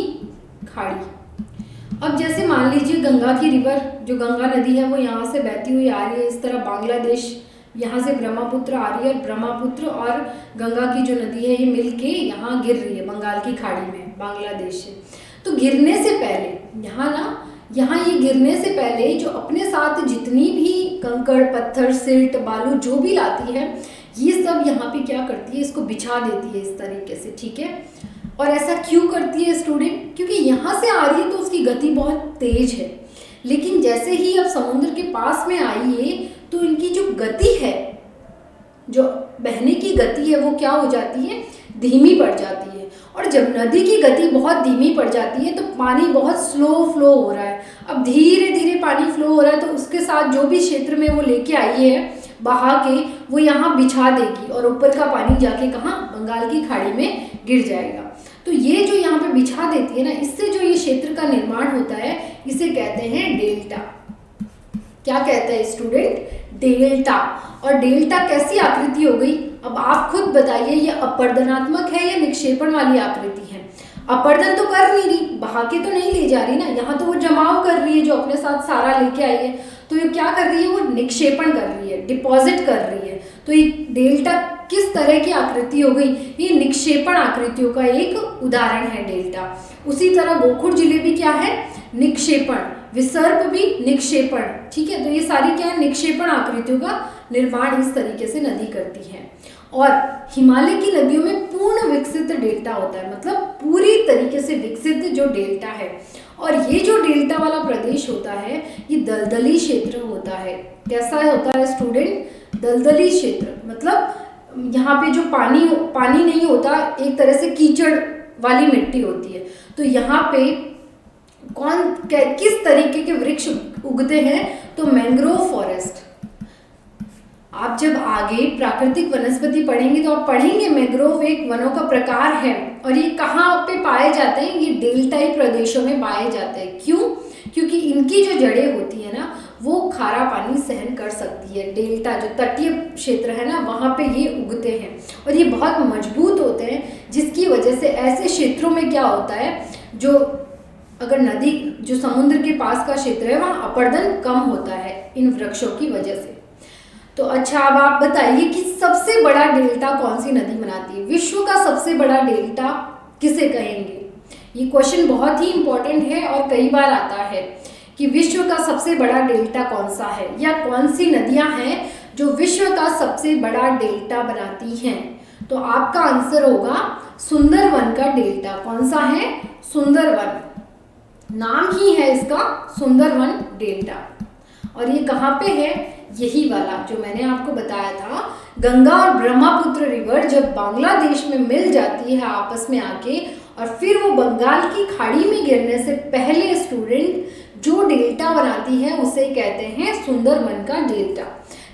खाड़ी। अब जैसे मान लीजिए गंगा की रिवर, जो गंगा नदी है वो यहाँ से बहती हुई आ रही है, इस तरह बांग्लादेश यहाँ से ब्रह्मपुत्र आ रही है, ब्रह्मपुत्र और गंगा की जो नदी है ये मिलके यहाँ गिर रही है बंगाल की खाड़ी में बांग्लादेश से। तो गिरने से पहले यहाँ ये गिरने से पहले जो अपने साथ जितनी भी कंकड़ पत्थर सिल्ट बालू जो भी लाती है ये सब यहाँ पे क्या करती है, इसको बिछा देती है इस तरीके से। ठीक है, और ऐसा क्यों करती है स्टूडेंट, क्योंकि यहाँ से आ रही है तो उसकी गति बहुत तेज है, लेकिन जैसे ही अब समुद्र के पास में आई है तो इनकी जो गति है, जो बहने की गति है वो क्या हो जाती है, धीमी पड़ जाती है। और जब नदी की गति बहुत धीमी पड़ जाती है तो पानी बहुत स्लो फ्लो हो रहा है। अब धीरे धीरे पानी फ्लो हो रहा है तो उसके साथ जो भी क्षेत्र में वो लेके आई है बहा के वो यहाँ बिछा देगी, और ऊपर का पानी जाके कहाँ, बंगाल की खाड़ी में गिर जाएगा। तो ये जो यहाँ पे बिछा देती है ना, इससे जो ये क्षेत्र का निर्माण होता है इसे कहते हैं डेल्टा। क्या कहते हैं स्टूडेंट, डेल्टा। और डेल्टा कैसी आकृति हो गई, अब आप खुद बताइए ये अपर्दनात्मक है या निक्षेपण वाली आकृति है। अपर्दन तो कर नहीं रही, बहा के तो नहीं ले जा रही ना, यहाँ तो वो जमाव कर रही है जो अपने साथ सारा लेके आई है, तो ये क्या कर रही है, वो निक्षेपण कर रही है, डिपॉजिट कर रही है। तो ये डेल्टा किस तरह की आकृति हो गई, ये निक्षेपण आकृतियों का एक उदाहरण है डेल्टा। उसी तरह गोखुर जिले भी क्या है, निक्षेपण, विसर्प भी निक्षेपण। ठीक है, तो ये सारी क्या है, निक्षेपण आकृतियों का निर्माण इस तरीके से नदी करती है। और हिमालय की नदियों में पूर्ण विकसित डेल्टा होता है, मतलब पूरी तरीके से विकसित जो डेल्टा है। और ये जो डेल्टा वाला प्रदेश होता है ये दलदली क्षेत्र होता है। कैसा होता है स्टूडेंट, दलदली क्षेत्र, मतलब यहाँ पे जो पानी नहीं होता, एक तरह से कीचड़ वाली मिट्टी होती है। तो यहाँ पे किस तरीके के वृक्ष उगते हैं, तो मैंग्रोव फॉरेस्ट। आप जब आगे प्राकृतिक वनस्पति पढ़ेंगे तो आप पढ़ेंगे मैंग्रोव एक वनों का प्रकार है, और ये कहाँ पे पाए जाते हैं, ये डेल्टाई प्रदेशों में पाए जाते हैं। क्यों, क्योंकि इनकी जो जड़ें होती है ना वो खारा पानी सहन कर सकती है। डेल्टा जो तटीय क्षेत्र है ना वहाँ पे ये उगते हैं, और ये बहुत मजबूत होते हैं, जिसकी वजह से ऐसे क्षेत्रों में क्या होता है, जो अगर नदी जो समुद्र के पास का क्षेत्र है वहाँ अपर्दन कम होता है इन वृक्षों की वजह से। तो अच्छा, अब आप बताइए कि सबसे बड़ा डेल्टा कौन सी नदी बनाती है, विश्व का सबसे बड़ा डेल्टा किसे कहेंगे। ये क्वेश्चन बहुत ही इंपॉर्टेंट है और कई बार आता है कि विश्व का सबसे बड़ा डेल्टा कौन सा है, या कौन सी नदियां हैं जो विश्व का सबसे बड़ा डेल्टा बनाती हैं। तो आपका आंसर होगा सुंदरवन का डेल्टा। कौन सा है, सुंदरवन, नाम ही है इसका सुंदरवन डेल्टा। और ये कहाँ पे है, यही वाला जो मैंने आपको बताया था, गंगा और ब्रह्मपुत्र रिवर जब बांग्लादेश में मिल जाती है आपस में आके, और फिर वो बंगाल की खाड़ी में गिरने से पहले स्टूडेंट जो डेल्टा बनाती है उसे कहते हैं सुंदरवन का डेल्टा,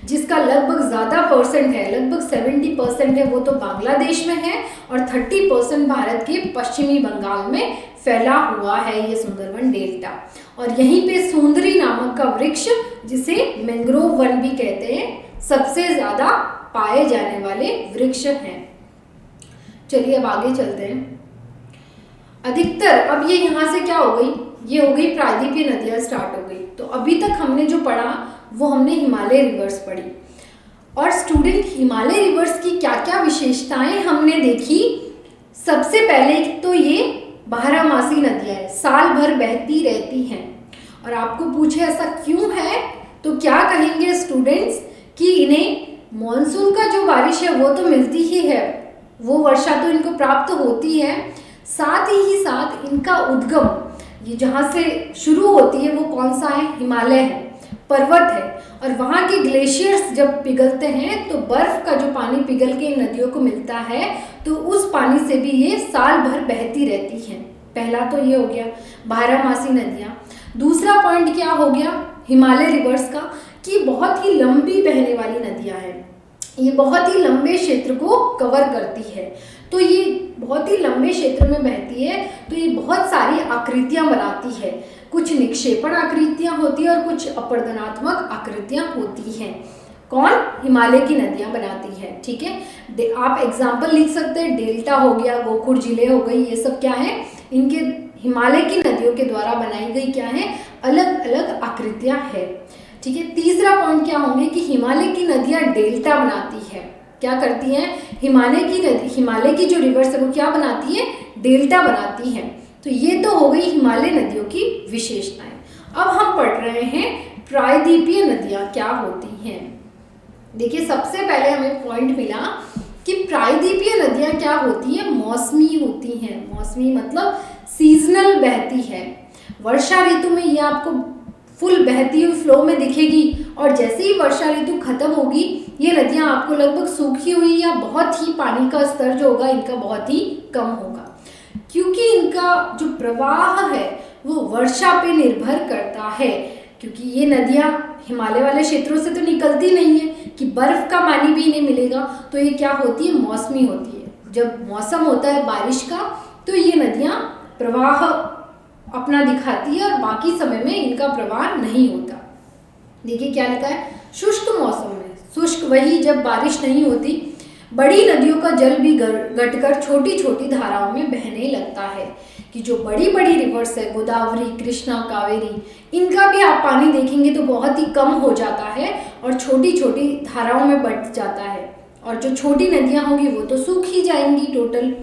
जिसका लगभग ज़्यादा परसेंट है, लगभग 70% है वो तो बांग्लादेश में है, और 30% भारत के पश्चिमी बंगाल में फैला हुआ है ये सुंदरवन डेल्टा। और यहीं पे सुंदरी नामक का वृक्ष, जिसे मैंग्रोव वन भी कहते हैं, सबसे ज़्यादा पाए जाने वाले वृक्ष हैं। चलिए अब आगे चलते हैं। अधिकतर, अब ये यहाँ से क्या हो गई, ये हो गई प्रायद्वीपीय नदियाँ स्टार्ट हो गई। तो अभी तक हमने जो पढ़ा वो हमने हिमालय रिवर्स पढ़ी। और स्टूडेंट, हिमालय रिवर्स की क्या क्या विशेषताएं हमने देखी। सबसे पहले तो ये 12मासी नदियाँ हैं, साल भर बहती रहती हैं। और आपको पूछे ऐसा क्यों है, तो क्या कहेंगे स्टूडेंट्स कि इन्हें मॉनसून का जो बारिश है वो तो मिलती ही है, वो वर्षा तो इनको प्राप्त होती है, साथ ही साथ इनका उद्गम, ये जहाँ से शुरू होती है वो कौन सा है, हिमालय है, पर्वत है। और वहाँ के ग्लेशियर्स जब पिघलते हैं तो बर्फ का जो पानी पिघल के इन नदियों को मिलता है, तो उस पानी से भी ये साल भर बहती रहती हैं। पहला तो ये हो गया 12मासी नदियाँ। दूसरा पॉइंट क्या हो गया हिमालय रिवर्स का, कि बहुत ही लंबी बहने वाली नदियाँ हैं, ये बहुत ही लंबे क्षेत्र को कवर करती है। तो ये बहुत ही लंबे क्षेत्र में बहती है, तो ये बहुत सारी आकृतियाँ बनाती है, कुछ निक्षेपण आकृतियाँ होती है और कुछ अपरदनात्मक आकृतियाँ होती हैं। कौन, हिमालय की नदियाँ बनाती है। ठीक है, आप एग्जाम्पल लिख सकते हैं, डेल्टा हो गया, गोखुर जिले हो गई, ये सब क्या है, इनके हिमालय की नदियों के द्वारा बनाई गई क्या है, अलग अलग आकृतियाँ है। ठीक है, तीसरा पॉइंट क्या होंगे कि हिमालय की नदियाँ डेल्टा बनाती है। क्या करती हैं, हिमालय की जो रिवर्स है वो क्या बनाती है, डेल्टा बनाती है। तो ये तो हो गई हिमालय नदियों की विशेषताएं। अब हम पढ़ रहे हैं प्रायद्वीपीय नदियाँ क्या होती हैं। देखिए, सबसे पहले हमें पॉइंट मिला कि प्रायद्वीपीय नदियाँ क्या होती हैं, मौसमी होती हैं। मौसमी मतलब सीजनल बहती है। वर्षा ऋतु में ये आपको फुल बहती हुई फ्लो में दिखेगी, और जैसे ही वर्षा ऋतु खत्म होगी ये नदियाँ आपको लगभग सूखी हुई या बहुत ही पानी का स्तर जो होगा इनका बहुत ही कम होगा, क्योंकि इनका जो प्रवाह है वो वर्षा पे निर्भर करता है। क्योंकि ये नदियाँ हिमालय वाले क्षेत्रों से तो निकलती नहीं है कि बर्फ का पानी भी इन्हें मिलेगा, तो ये क्या होती है, मौसमी होती है। जब मौसम होता है बारिश का तो ये नदियाँ प्रवाह अपना दिखाती है और बाकी समय में इनका प्रवाह नहीं होता। देखिए क्या लिखा है, शुष्क मौसम में, शुष्क वही जब बारिश नहीं होती, बड़ी नदियों का जल भी घटकर छोटी छोटी धाराओं में बहने लगता है। कि जो बड़ी बड़ी रिवर्स है, गोदावरी, कृष्णा, कावेरी, इनका भी आप पानी देखेंगे तो बहुत ही कम हो जाता है और छोटी छोटी धाराओं में बट जाता है, और जो छोटी नदियाँ होंगी वो तो सूख ही जाएंगी टोटल।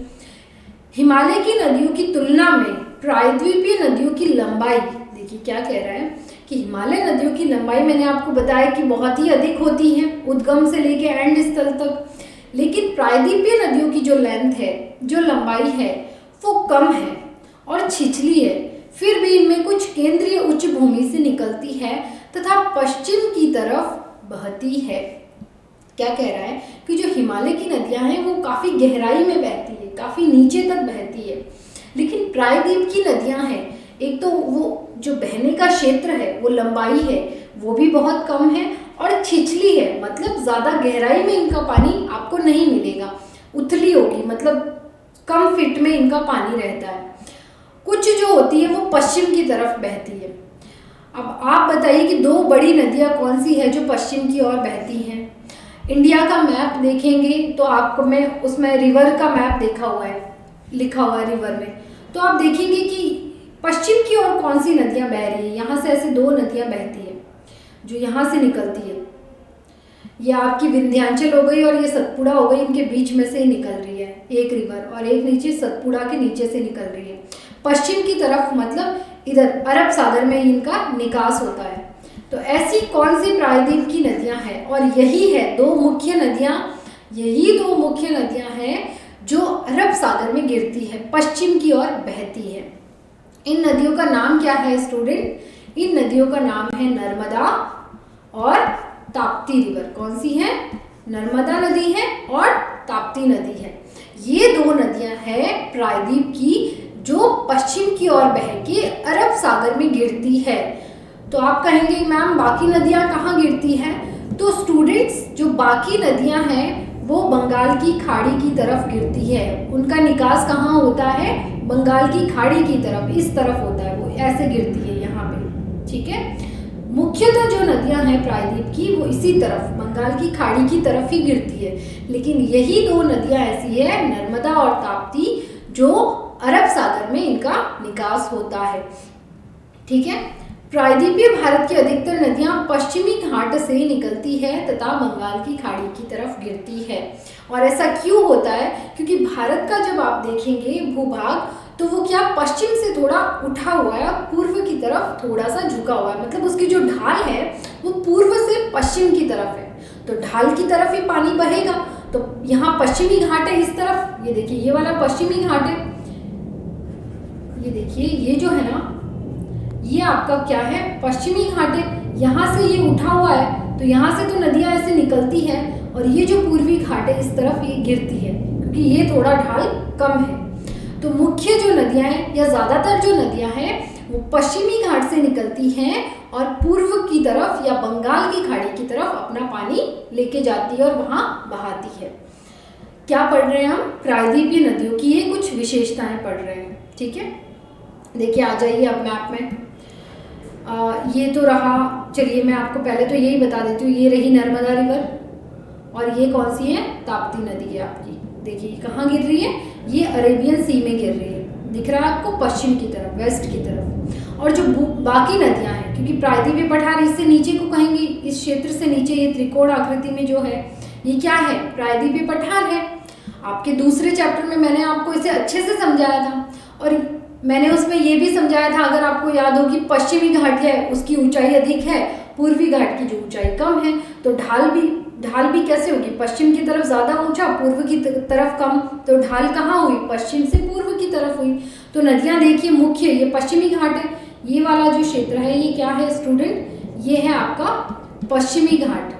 हिमालय की नदियों की तुलना में प्रायद्वीपीय नदियों की लंबाई, देखिए क्या कह रहा है कि हिमालय नदियों की लंबाई मैंने आपको बताया कि बहुत ही अधिक होती है उद्गम से लेके एंड स्थल तक, लेकिन प्रायद्वीपीय नदियों की जो लेंथ है, जो लंबाई है, वो कम है और छिछली है। फिर भी इनमें कुछ केंद्रीय उच्च भूमि से निकलती है तथा पश्चिम की तरफ बहती है। क्या कह रहा है कि जो हिमालय की नदियां हैं वो काफ़ी गहराई में बहती है, काफ़ी नीचे तक बहती है, लेकिन प्रायद्वीप की नदियां हैं, एक तो वो जो बहने का क्षेत्र है, वो लंबाई है वो भी बहुत कम है और छिछली है, मतलब ज़्यादा गहराई में इनका पानी आपको नहीं मिलेगा, उथली होगी, मतलब कम फिट में इनका पानी रहता है। कुछ जो होती है वो पश्चिम की तरफ बहती है। अब आप बताइए कि दो बड़ी नदियाँ कौन सी है जो पश्चिम की ओर बहती हैं। इंडिया का मैप देखेंगे तो आपको, मैं उसमें रिवर का मैप देखा हुआ है, लिखा हुआ है रिवर में, तो आप देखेंगे कि पश्चिम की ओर कौन सी नदियाँ बह रही है। यहाँ से ऐसे दो नदियाँ बहती है जो यहाँ से निकलती है, ये आपकी विंध्याचल हो गई और ये सतपुड़ा हो गई, इनके बीच में से ही निकल रही है एक रिवर, और एक नीचे सतपुड़ा के नीचे से निकल रही है पश्चिम की तरफ, मतलब इधर अरब सागर में इनका निकास होता है। तो ऐसी कौन सी प्रायद्वीप की नदियां हैं, और यही है दो मुख्य नदियां, यही दो मुख्य नदियां हैं जो अरब सागर में गिरती है, पश्चिम की ओर बहती है। इन नदियों का नाम क्या है स्टूडेंट, इन नदियों का नाम है नर्मदा और ताप्ती रिवर। कौन सी है, नर्मदा नदी है और ताप्ती नदी है। ये दो नदियां हैं प्रायद्वीप की जो पश्चिम की ओर बह के अरब सागर में गिरती है। तो आप कहेंगे मैम बाकी नदियां कहाँ गिरती हैं, तो स्टूडेंट्स जो बाकी नदियां हैं वो बंगाल की खाड़ी की तरफ गिरती है, उनका निकास कहाँ होता है, बंगाल की खाड़ी की तरफ, इस तरफ होता है, वो ऐसे गिरती है यहाँ पे। ठीक है, मुख्यतः जो नदियां हैं प्रायद्वीप की वो इसी तरफ, बंगाल की खाड़ी की तरफ ही गिरती है, लेकिन यही दो नदियां ऐसी है, नर्मदा और ताप्ती, जो अरब सागर में इनका निकास होता है। ठीक है, प्रायद्वीपीय भारत की अधिकतर नदियां पश्चिमी घाट से निकलती है तथा बंगाल की खाड़ी की तरफ गिरती है। और ऐसा क्यों होता है? क्योंकि भारत का जब आप देखेंगे भूभाग तो वो क्या पश्चिम से थोड़ा उठा हुआ है, पूर्व की तरफ थोड़ा सा झुका हुआ है, मतलब उसकी जो ढाल है वो पूर्व से पश्चिम की तरफ है, तो ढाल की तरफ ही पानी बहेगा। तो यहाँ पश्चिमी घाट है इस तरफ, ये देखिए ये वाला पश्चिमी घाट है, ये देखिए ये जो है ना ये आपका क्या है, पश्चिमी घाट है। यहाँ से ये उठा हुआ है तो यहाँ से तो नदियाँ ऐसे निकलती हैं और ये जो पूर्वी घाट है इस तरफ ये गिरती है क्योंकि ये थोड़ा ढाल कम है। तो मुख्य जो नदियाँ हैं या ज़्यादातर जो नदियाँ हैं वो पश्चिमी घाट से निकलती हैं और पूर्व की तरफ या बंगाल की खाड़ी की तरफ अपना पानी लेके जाती है और वहाँ बहाती है। क्या पढ़ रहे हैं हम? प्रायद्वीपीय नदियों की ये कुछ विशेषताएं पढ़ रहे हैं। ठीक है, देखिए आ जाइए अब मैप में। ये तो रहा, चलिए मैं आपको पहले तो यही बता देती हूँ, ये रही नर्मदा रिवर और ये कौन सी है? ताप्ती नदी है आपकी। देखिए कहाँ गिर रही है? ये अरेबियन सी में गिर रही है, दिख रहा है आपको, पश्चिम की तरफ, वेस्ट की तरफ। और जो बाकी नदियाँ हैं, क्योंकि प्रायद्वीपीय पठार इससे नीचे को कहेंगे, इस क्षेत्र से नीचे ये त्रिकोण आकृति में जो है ये क्या है? प्रायद्वीपीय पठार है। आपके दूसरे चैप्टर में मैंने आपको इसे अच्छे से समझाया था और मैंने उसमें ये भी समझाया था, अगर आपको याद हो, कि पश्चिमी घाट है उसकी ऊंचाई अधिक है, पूर्वी घाट की जो ऊंचाई कम है, तो ढाल भी कैसे होगी? पश्चिम की तरफ ज़्यादा ऊंचा, पूर्व की तरफ कम, तो ढाल कहाँ हुई? पश्चिम से पूर्व की तरफ हुई। तो नदियाँ देखिए मुख्य ये पश्चिमी घाट है, ये वाला जो क्षेत्र है ये क्या है स्टूडेंट? ये है आपका पश्चिमी घाट।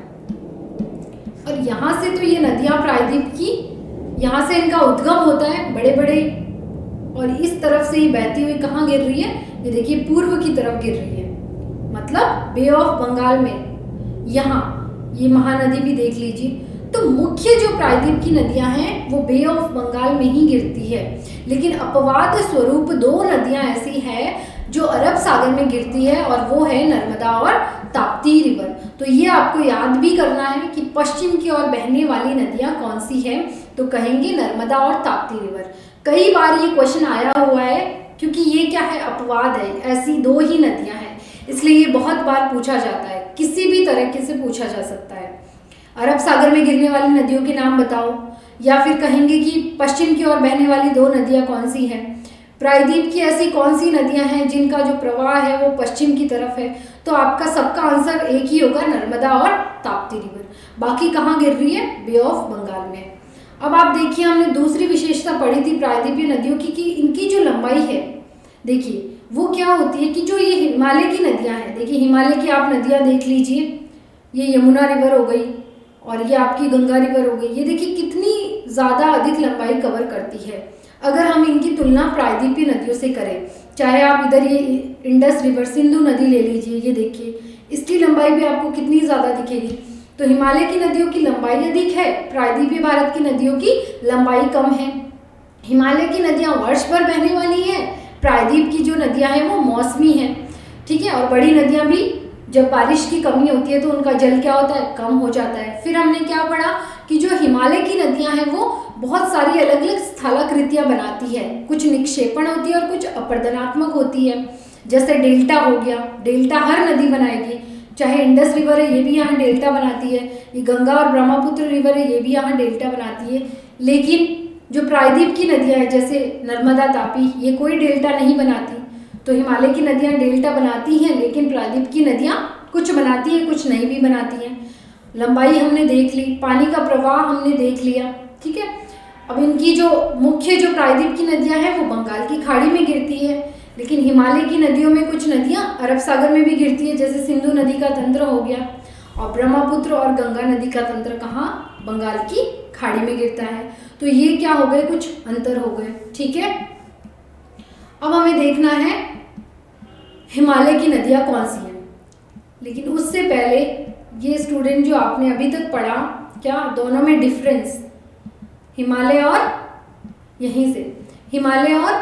और यहाँ से तो ये नदियाँ प्रायद्वीप की, यहाँ से इनका उद्गम होता है बड़े बड़े, और इस तरफ से ही बहती हुई कहाँ गिर रही है? ये देखिए पूर्व की तरफ गिर रही है, मतलब बे ऑफ बंगाल में। यहाँ ये महानदी भी देख लीजिए। तो मुख्य जो प्रायद्वीप की नदियां हैं वो बे ऑफ बंगाल में ही गिरती है, लेकिन अपवाद स्वरूप दो नदियां ऐसी है जो अरब सागर में गिरती है और वो है नर्मदा और ताप्ती रिवर। तो ये आपको याद भी करना है कि पश्चिम की ओर बहने वाली नदियां कौन सी हैं, तो कहेंगे नर्मदा और ताप्ती रिवर। कई बार ये क्वेश्चन आया हुआ है क्योंकि ये क्या है? अपवाद है, ऐसी दो ही नदियां हैं, इसलिए ये बहुत बार पूछा जाता है, किसी भी तरीके से पूछा जा सकता है। अरब सागर में गिरने वाली नदियों के नाम बताओ, या फिर कहेंगे कि पश्चिम की ओर बहने वाली दो नदियां कौन सी हैं, प्रायद्वीप की ऐसी कौन सी नदियां हैं जिनका जो प्रवाह है वो पश्चिम की तरफ है। तो आपका सबका आंसर एक ही होगा, नर्मदा और ताप्ती रिवर। बाकी कहाँ गिर रही है? बे ऑफ बंगाल में। अब आप देखिए, हमने दूसरी विशेषता पढ़ी थी प्रायद्वीपीय नदियों की कि इनकी जो लंबाई है, देखिए वो क्या होती है कि जो ये हिमालय की नदियां हैं, देखिए हिमालय की आप नदियां देख लीजिए, ये यमुना रिवर हो गई और ये आपकी गंगा रिवर हो गई, ये देखिए कितनी ज़्यादा अधिक लंबाई कवर करती है। अगर हम इनकी तुलना प्रायद्वीपीय नदियों से करें, चाहे आप इधर ये इंडस रिवर, सिंधु नदी ले लीजिए, ये देखिए इसकी लंबाई भी आपको कितनी ज़्यादा दिखेगी। तो हिमालय की नदियों की लंबाई अधिक है, प्रायद्वीपीय भारत की नदियों की लंबाई कम है। हिमालय की नदियाँ वर्ष भर बहने वाली हैं, प्रायद्वीप की जो नदियाँ हैं वो मौसमी हैं। ठीक है, और बड़ी नदियाँ भी जब बारिश की कमी होती है तो उनका जल क्या होता है? कम हो जाता है। फिर हमने क्या पढ़ा कि जो हिमालय की नदियाँ हैं वो बहुत सारी अलग अलग स्थलाकृतियाँ बनाती है, कुछ निक्षेपण होती है और कुछ अपर्दनात्मक होती है। जैसे डेल्टा हो गया, डेल्टा हर नदी बनाएगी, चाहे इंडस रिवर है ये भी यहाँ डेल्टा बनाती है, ये गंगा और ब्रह्मपुत्र रिवर है ये भी यहाँ डेल्टा बनाती है। लेकिन जो प्रायद्वीप की नदियाँ हैं जैसे नर्मदा, तापी, ये कोई डेल्टा नहीं बनाती। तो हिमालय की नदियाँ डेल्टा बनाती हैं, लेकिन प्रायद्वीप की नदियाँ कुछ बनाती हैं कुछ नहीं भी बनाती हैं। लंबाई हमने देख ली, पानी का प्रवाह हमने देख लिया। ठीक है, अब इनकी जो मुख्य जो प्रायद्वीप की नदियाँ हैं वो बंगाल की खाड़ी में गिरती है, लेकिन हिमालय की नदियों में कुछ नदियाँ अरब सागर में भी गिरती है, जैसे सिंधु नदी का तंत्र हो गया, और ब्रह्मपुत्र और गंगा नदी का तंत्र कहाँ? बंगाल की खाड़ी में गिरता है। तो ये क्या हो गए? कुछ अंतर हो गए। ठीक है, अब हमें देखना है हिमालय की नदियाँ कौन सी हैं, लेकिन उससे पहले ये स्टूडेंट जो आपने अभी तक पढ़ा, क्या दोनों में डिफरेंस, हिमालय और यहीं से हिमालय और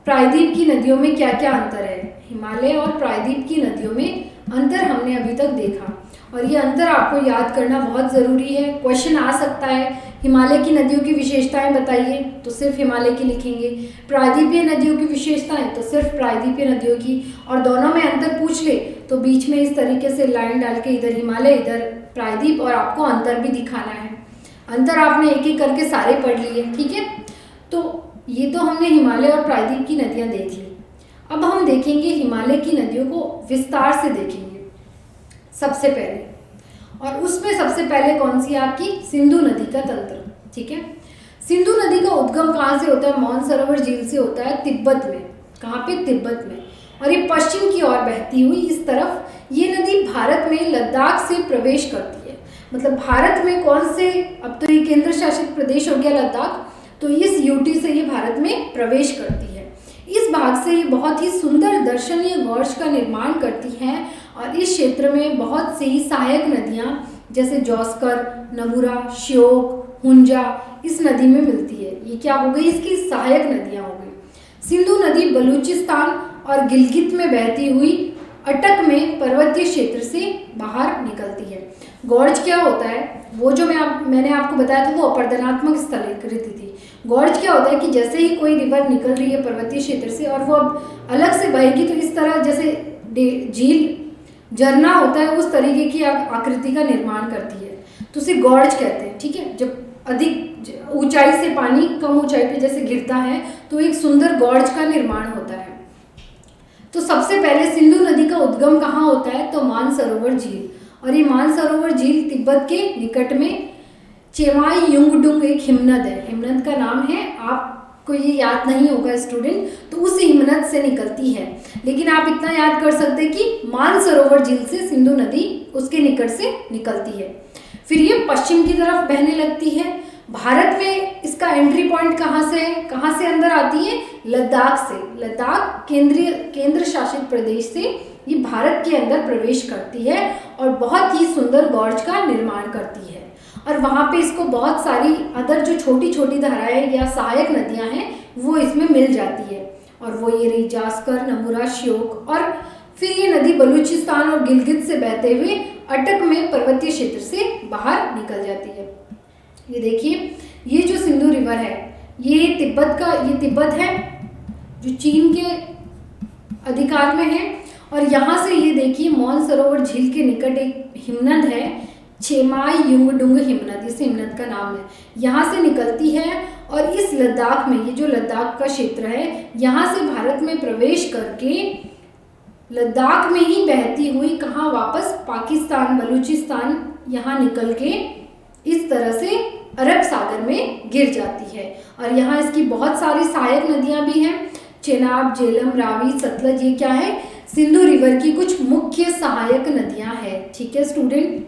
प्रायद्वीप की नदियों में क्या क्या अंतर है? हिमालय और प्रायद्वीप की नदियों में अंतर हमने अभी तक देखा, और ये अंतर आपको याद करना बहुत ज़रूरी है। क्वेश्चन आ सकता है, हिमालय की नदियों की विशेषताएं बताइए, तो सिर्फ हिमालय की लिखेंगे। प्रायद्वीपीय नदियों की विशेषताएं, तो सिर्फ प्रायद्वीपीय नदियों की। और दोनों में अंतर पूछ ले तो बीच में इस तरीके से लाइन डाल के इधर हिमालय इधर प्रायद्वीप, और आपको अंतर भी दिखाना है। अंतर आपने एक एक करके सारे पढ़ लिए, ठीक है। तो ये तो हमने हिमालय और प्रायद्वीप की नदियाँ देख ली। अब हम देखेंगे हिमालय की नदियों को विस्तार से देखेंगे सबसे पहले, और उसमें सबसे पहले कौन सी है आपकी सिंधु नदी का तंत्र, ठीक है। सिंधु नदी का उद्गम कहाँ से होता है? मानसरोवर झील से होता है, तिब्बत में। कहाँ पे? तिब्बत में। और ये पश्चिम की ओर बहती हुई इस तरफ ये नदी भारत में लद्दाख से प्रवेश करती है। मतलब भारत में कौन से, अब तो ये केंद्र शासित प्रदेश हो गया लद्दाख, तो इस यूटी से ये भारत में प्रवेश करती है। इस भाग से ये बहुत ही सुंदर दर्शनीय गॉर्ज का निर्माण करती है, और इस क्षेत्र में बहुत सी सहायक नदियाँ जैसे जौस्कर, नबुरा, श्योक, हुंजा इस नदी में मिलती है। ये क्या हो गई? इसकी सहायक नदियाँ हो गई। सिंधु नदी बलूचिस्तान और गिलगित में बहती हुई अटक में पर्वतीय क्षेत्र से बाहर निकलती है। गॉर्ज क्या होता है? वो जो मैंने आपको बताया था वो अपरदनात्मक स्थलाकृति थी। गॉर्ज क्या होता है कि जैसे ही कोई रिवर निकल रही है पर्वतीय क्षेत्र से और वो अब अलग से बहेगी, तो इस तरह जैसे झील झरना होता है उस तरीके की आकृति का निर्माण करती है, तो उसे गॉर्ज कहते हैं, ठीक है। जब अधिक ऊंचाई से पानी कम ऊंचाई पे जैसे गिरता है तो एक सुंदर गॉर्ज का निर्माण होता है। तो सबसे पहले सिंधु नदी का उद्गम कहाँ होता है? तो मानसरोवर झील। और ये मानसरोवर झील तिब्बत के निकट में चेमाई युंगडुंग एक हिमनद है। हिमनद का नाम है, आपको ये याद नहीं होगा स्टूडेंट, तो उस हिमनद से निकलती है। लेकिन आप इतना याद कर सकते हैं कि मानसरोवर झील से सिंधु नदी उसके निकट से निकलती है। फिर ये पश्चिम की तरफ बहने लगती है। भारत में इसका एंट्री पॉइंट कहाँ से है? कहाँ से अंदर आती है? लद्दाख से। लद्दाख केंद्र शासित प्रदेश से ये भारत के अंदर प्रवेश करती है और बहुत ही सुंदर गॉर्ज का निर्माण करती है। और वहाँ पे इसको बहुत सारी अदर जो छोटी छोटी धाराएं या सहायक नदियाँ हैं वो इसमें मिल जाती है, और वो ये रही जास्कर, नबुरा, श्योक। और फिर ये नदी बलूचिस्तान और गिलगित से बहते हुए अटक में पर्वतीय क्षेत्र से बाहर निकल जाती है। ये देखिए, ये जो सिंधु रिवर है ये तिब्बत है जो चीन के अधिकार में है। और यहाँ से ये देखिए मानसरोवर झील के निकट एक हिमनद है, चेमाई युंगडुंग हिमनद, इस हिमनद का नाम है। यहाँ से निकलती है और इस लद्दाख में, ये जो लद्दाख का क्षेत्र है, यहाँ से भारत में प्रवेश करके लद्दाख में ही बहती हुई कहाँ वापस पाकिस्तान, बलूचिस्तान यहाँ निकल के इस तरह से अरब सागर में गिर जाती है। और यहाँ इसकी बहुत सारी सहायक नदियाँ भी हैं, चेनाब, झेलम, रावी, सतलज। ये क्या है? सिंधु रिवर की कुछ मुख्य सहायक नदियाँ हैं, ठीक है स्टूडेंट।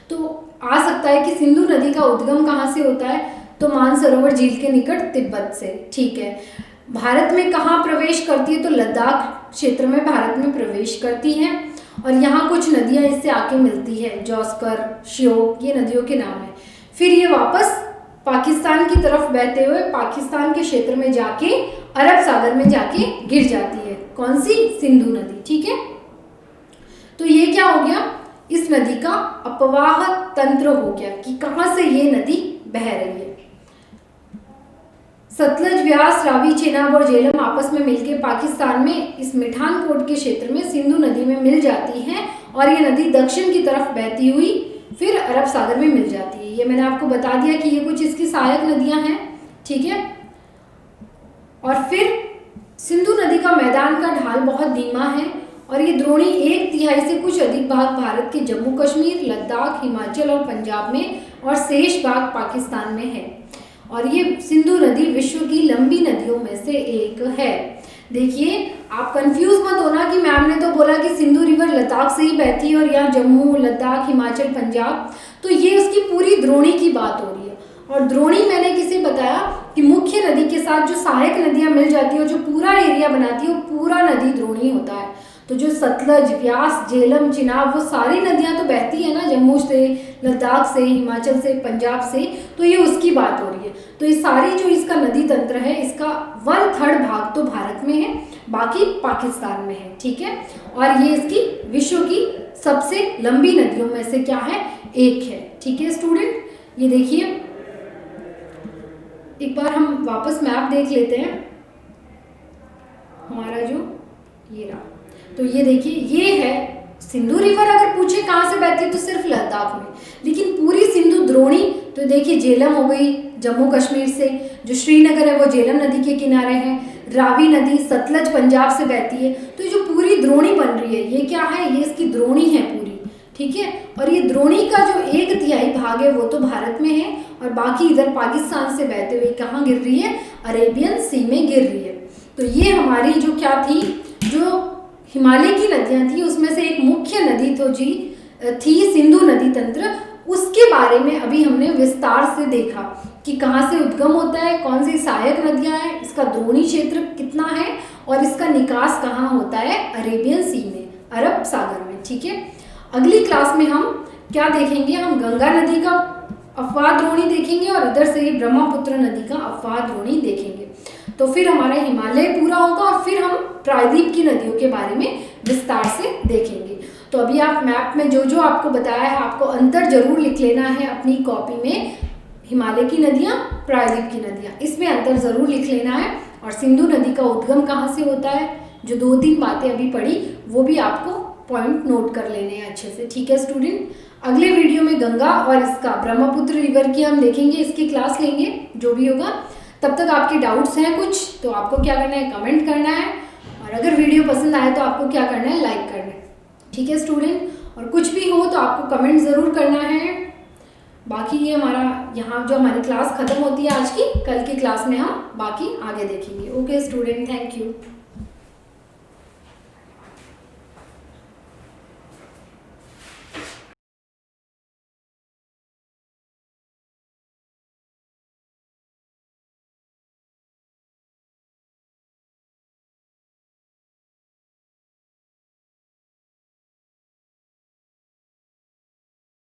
तो आ सकता है कि सिंधु नदी का उद्गम कहाँ से होता है? तो मानसरोवर झील के निकट तिब्बत से, ठीक है। भारत में कहाँ प्रवेश करती है? तो लद्दाख क्षेत्र में भारत में प्रवेश करती है। और यहाँ कुछ नदियाँ इससे आके मिलती है, जौस्कर, श्योक, ये नदियों के नाम है। फिर ये वापस पाकिस्तान की तरफ बहते हुए पाकिस्तान के क्षेत्र में जाके अरब सागर में जाके गिर जाती है। कौन सी? सिंधु नदी, ठीक है। तो ये क्या हो गया? इस नदी का अपवाह तंत्र हो गया कि कहाँ से ये नदी बह रही है। सतलज, व्यास, रावी, चेनाब और झेलम आपस में मिलकर पाकिस्तान में इस मिठानकोट के क्षेत्र में सिंधु नदी में मिल जाती हैं, और ये नदी दक्षिण की तरफ बहती हुई फिर अरब सागर में मिल जाती है। ये मैंने आपको बता दिया कि ये कुछ इसकी सहायक नदियां हैं, ठीक है। और फिर सिंधु नदी का मैदान का ढाल बहुत धीमा है, और ये द्रोणी 1/3 से कुछ अधिक भाग भारत के जम्मू कश्मीर, लद्दाख, हिमाचल और पंजाब में, और शेष भाग पाकिस्तान में है। और ये सिंधु नदी विश्व की लंबी नदियों में से एक है। देखिए, आप कंफ्यूज मत होना कि मैम ने तो बोला कि सिंधु रिवर लद्दाख से ही बहती है और यहाँ जम्मू, लद्दाख, हिमाचल, पंजाब, तो ये उसकी पूरी द्रोणी की बात हो रही है। और द्रोणी मैंने किसे बताया कि मुख्य नदी के साथ जो सहायक नदियाँ मिल जाती है और जो पूरा एरिया बनाती है वो पूरा नदी द्रोणी होता है। तो जो सतलज, व्यास, झेलम, चिनाब, वो सारी नदियां तो बहती है ना जम्मू से, लद्दाख से, हिमाचल से, पंजाब से, तो ये उसकी बात हो रही है। तो ये सारी जो इसका नदी तंत्र है, इसका 1/3 भाग तो भारत में है, बाकी पाकिस्तान में है, ठीक है। और ये इसकी विश्व की सबसे लंबी नदियों में से क्या है, एक है, ठीक है स्टूडेंट। ये देखिए, एक बार हम वापस मैप देख लेते हैं हमारा जो ये रहा। तो ये देखिए, ये है सिंधु रिवर। अगर पूछे कहाँ से बहती है तो सिर्फ लद्दाख में, लेकिन पूरी सिंधु द्रोणी तो देखिए झेलम हो गई जम्मू कश्मीर से, जो श्रीनगर है वो झेलम नदी के किनारे है, रावी नदी सतलज पंजाब से बहती है। तो जो पूरी द्रोणी बन रही है, ये क्या है, ये इसकी द्रोणी है पूरी, ठीक है। और ये द्रोणी का जो 1/3 भाग है वो तो भारत में है, और बाकी इधर पाकिस्तान से बहते हुए कहाँ गिर रही है, अरेबियन सी में गिर रही है। तो ये हमारी जो क्या थी, जो हिमालय की नदियां थी उसमें से एक मुख्य नदी तो जी थी सिंधु नदी तंत्र। उसके बारे में अभी हमने विस्तार से देखा कि कहाँ से उद्गम होता है, कौन सी सहायक नदियां हैं, इसका द्रोणी क्षेत्र कितना है, और इसका निकास कहाँ होता है, अरेबियन सी में, अरब सागर में, ठीक है। अगली क्लास में हम क्या देखेंगे, हम गंगा नदी का अफवाह द्रोणी देखेंगे, और इधर से ही ब्रह्मपुत्र नदी का अफवाह द्रोणी देखेंगे। तो फिर हमारा हिमालय पूरा होगा, और फिर हम प्रायद्वीप की नदियों के बारे में विस्तार से देखेंगे। तो अभी आप मैप में जो जो आपको बताया है, आपको अंतर जरूर लिख लेना है अपनी कॉपी में। हिमालय की नदियाँ, प्रायद्वीप की नदियाँ, इसमें अंतर जरूर लिख लेना है। और सिंधु नदी का उद्गम कहाँ से होता है, जो 2-3 बातें अभी पढ़ी, वो भी आपको पॉइंट नोट कर लेने हैं अच्छे से, ठीक है स्टूडेंट। अगले वीडियो में गंगा और इसका ब्रह्मपुत्र रिवर की हम देखेंगे, इसकी क्लास लेंगे, जो भी होगा। तब तक आपके डाउट्स हैं कुछ तो आपको क्या करना है, कमेंट करना है, और अगर वीडियो पसंद आए तो आपको क्या करना है, लाइक करना है, ठीक है स्टूडेंट। और कुछ भी हो तो आपको कमेंट ज़रूर करना है। बाकी ये हमारा यहाँ जो हमारी क्लास ख़त्म होती है आज की, कल की क्लास में हम बाकी आगे देखेंगे। Okay student, thank you.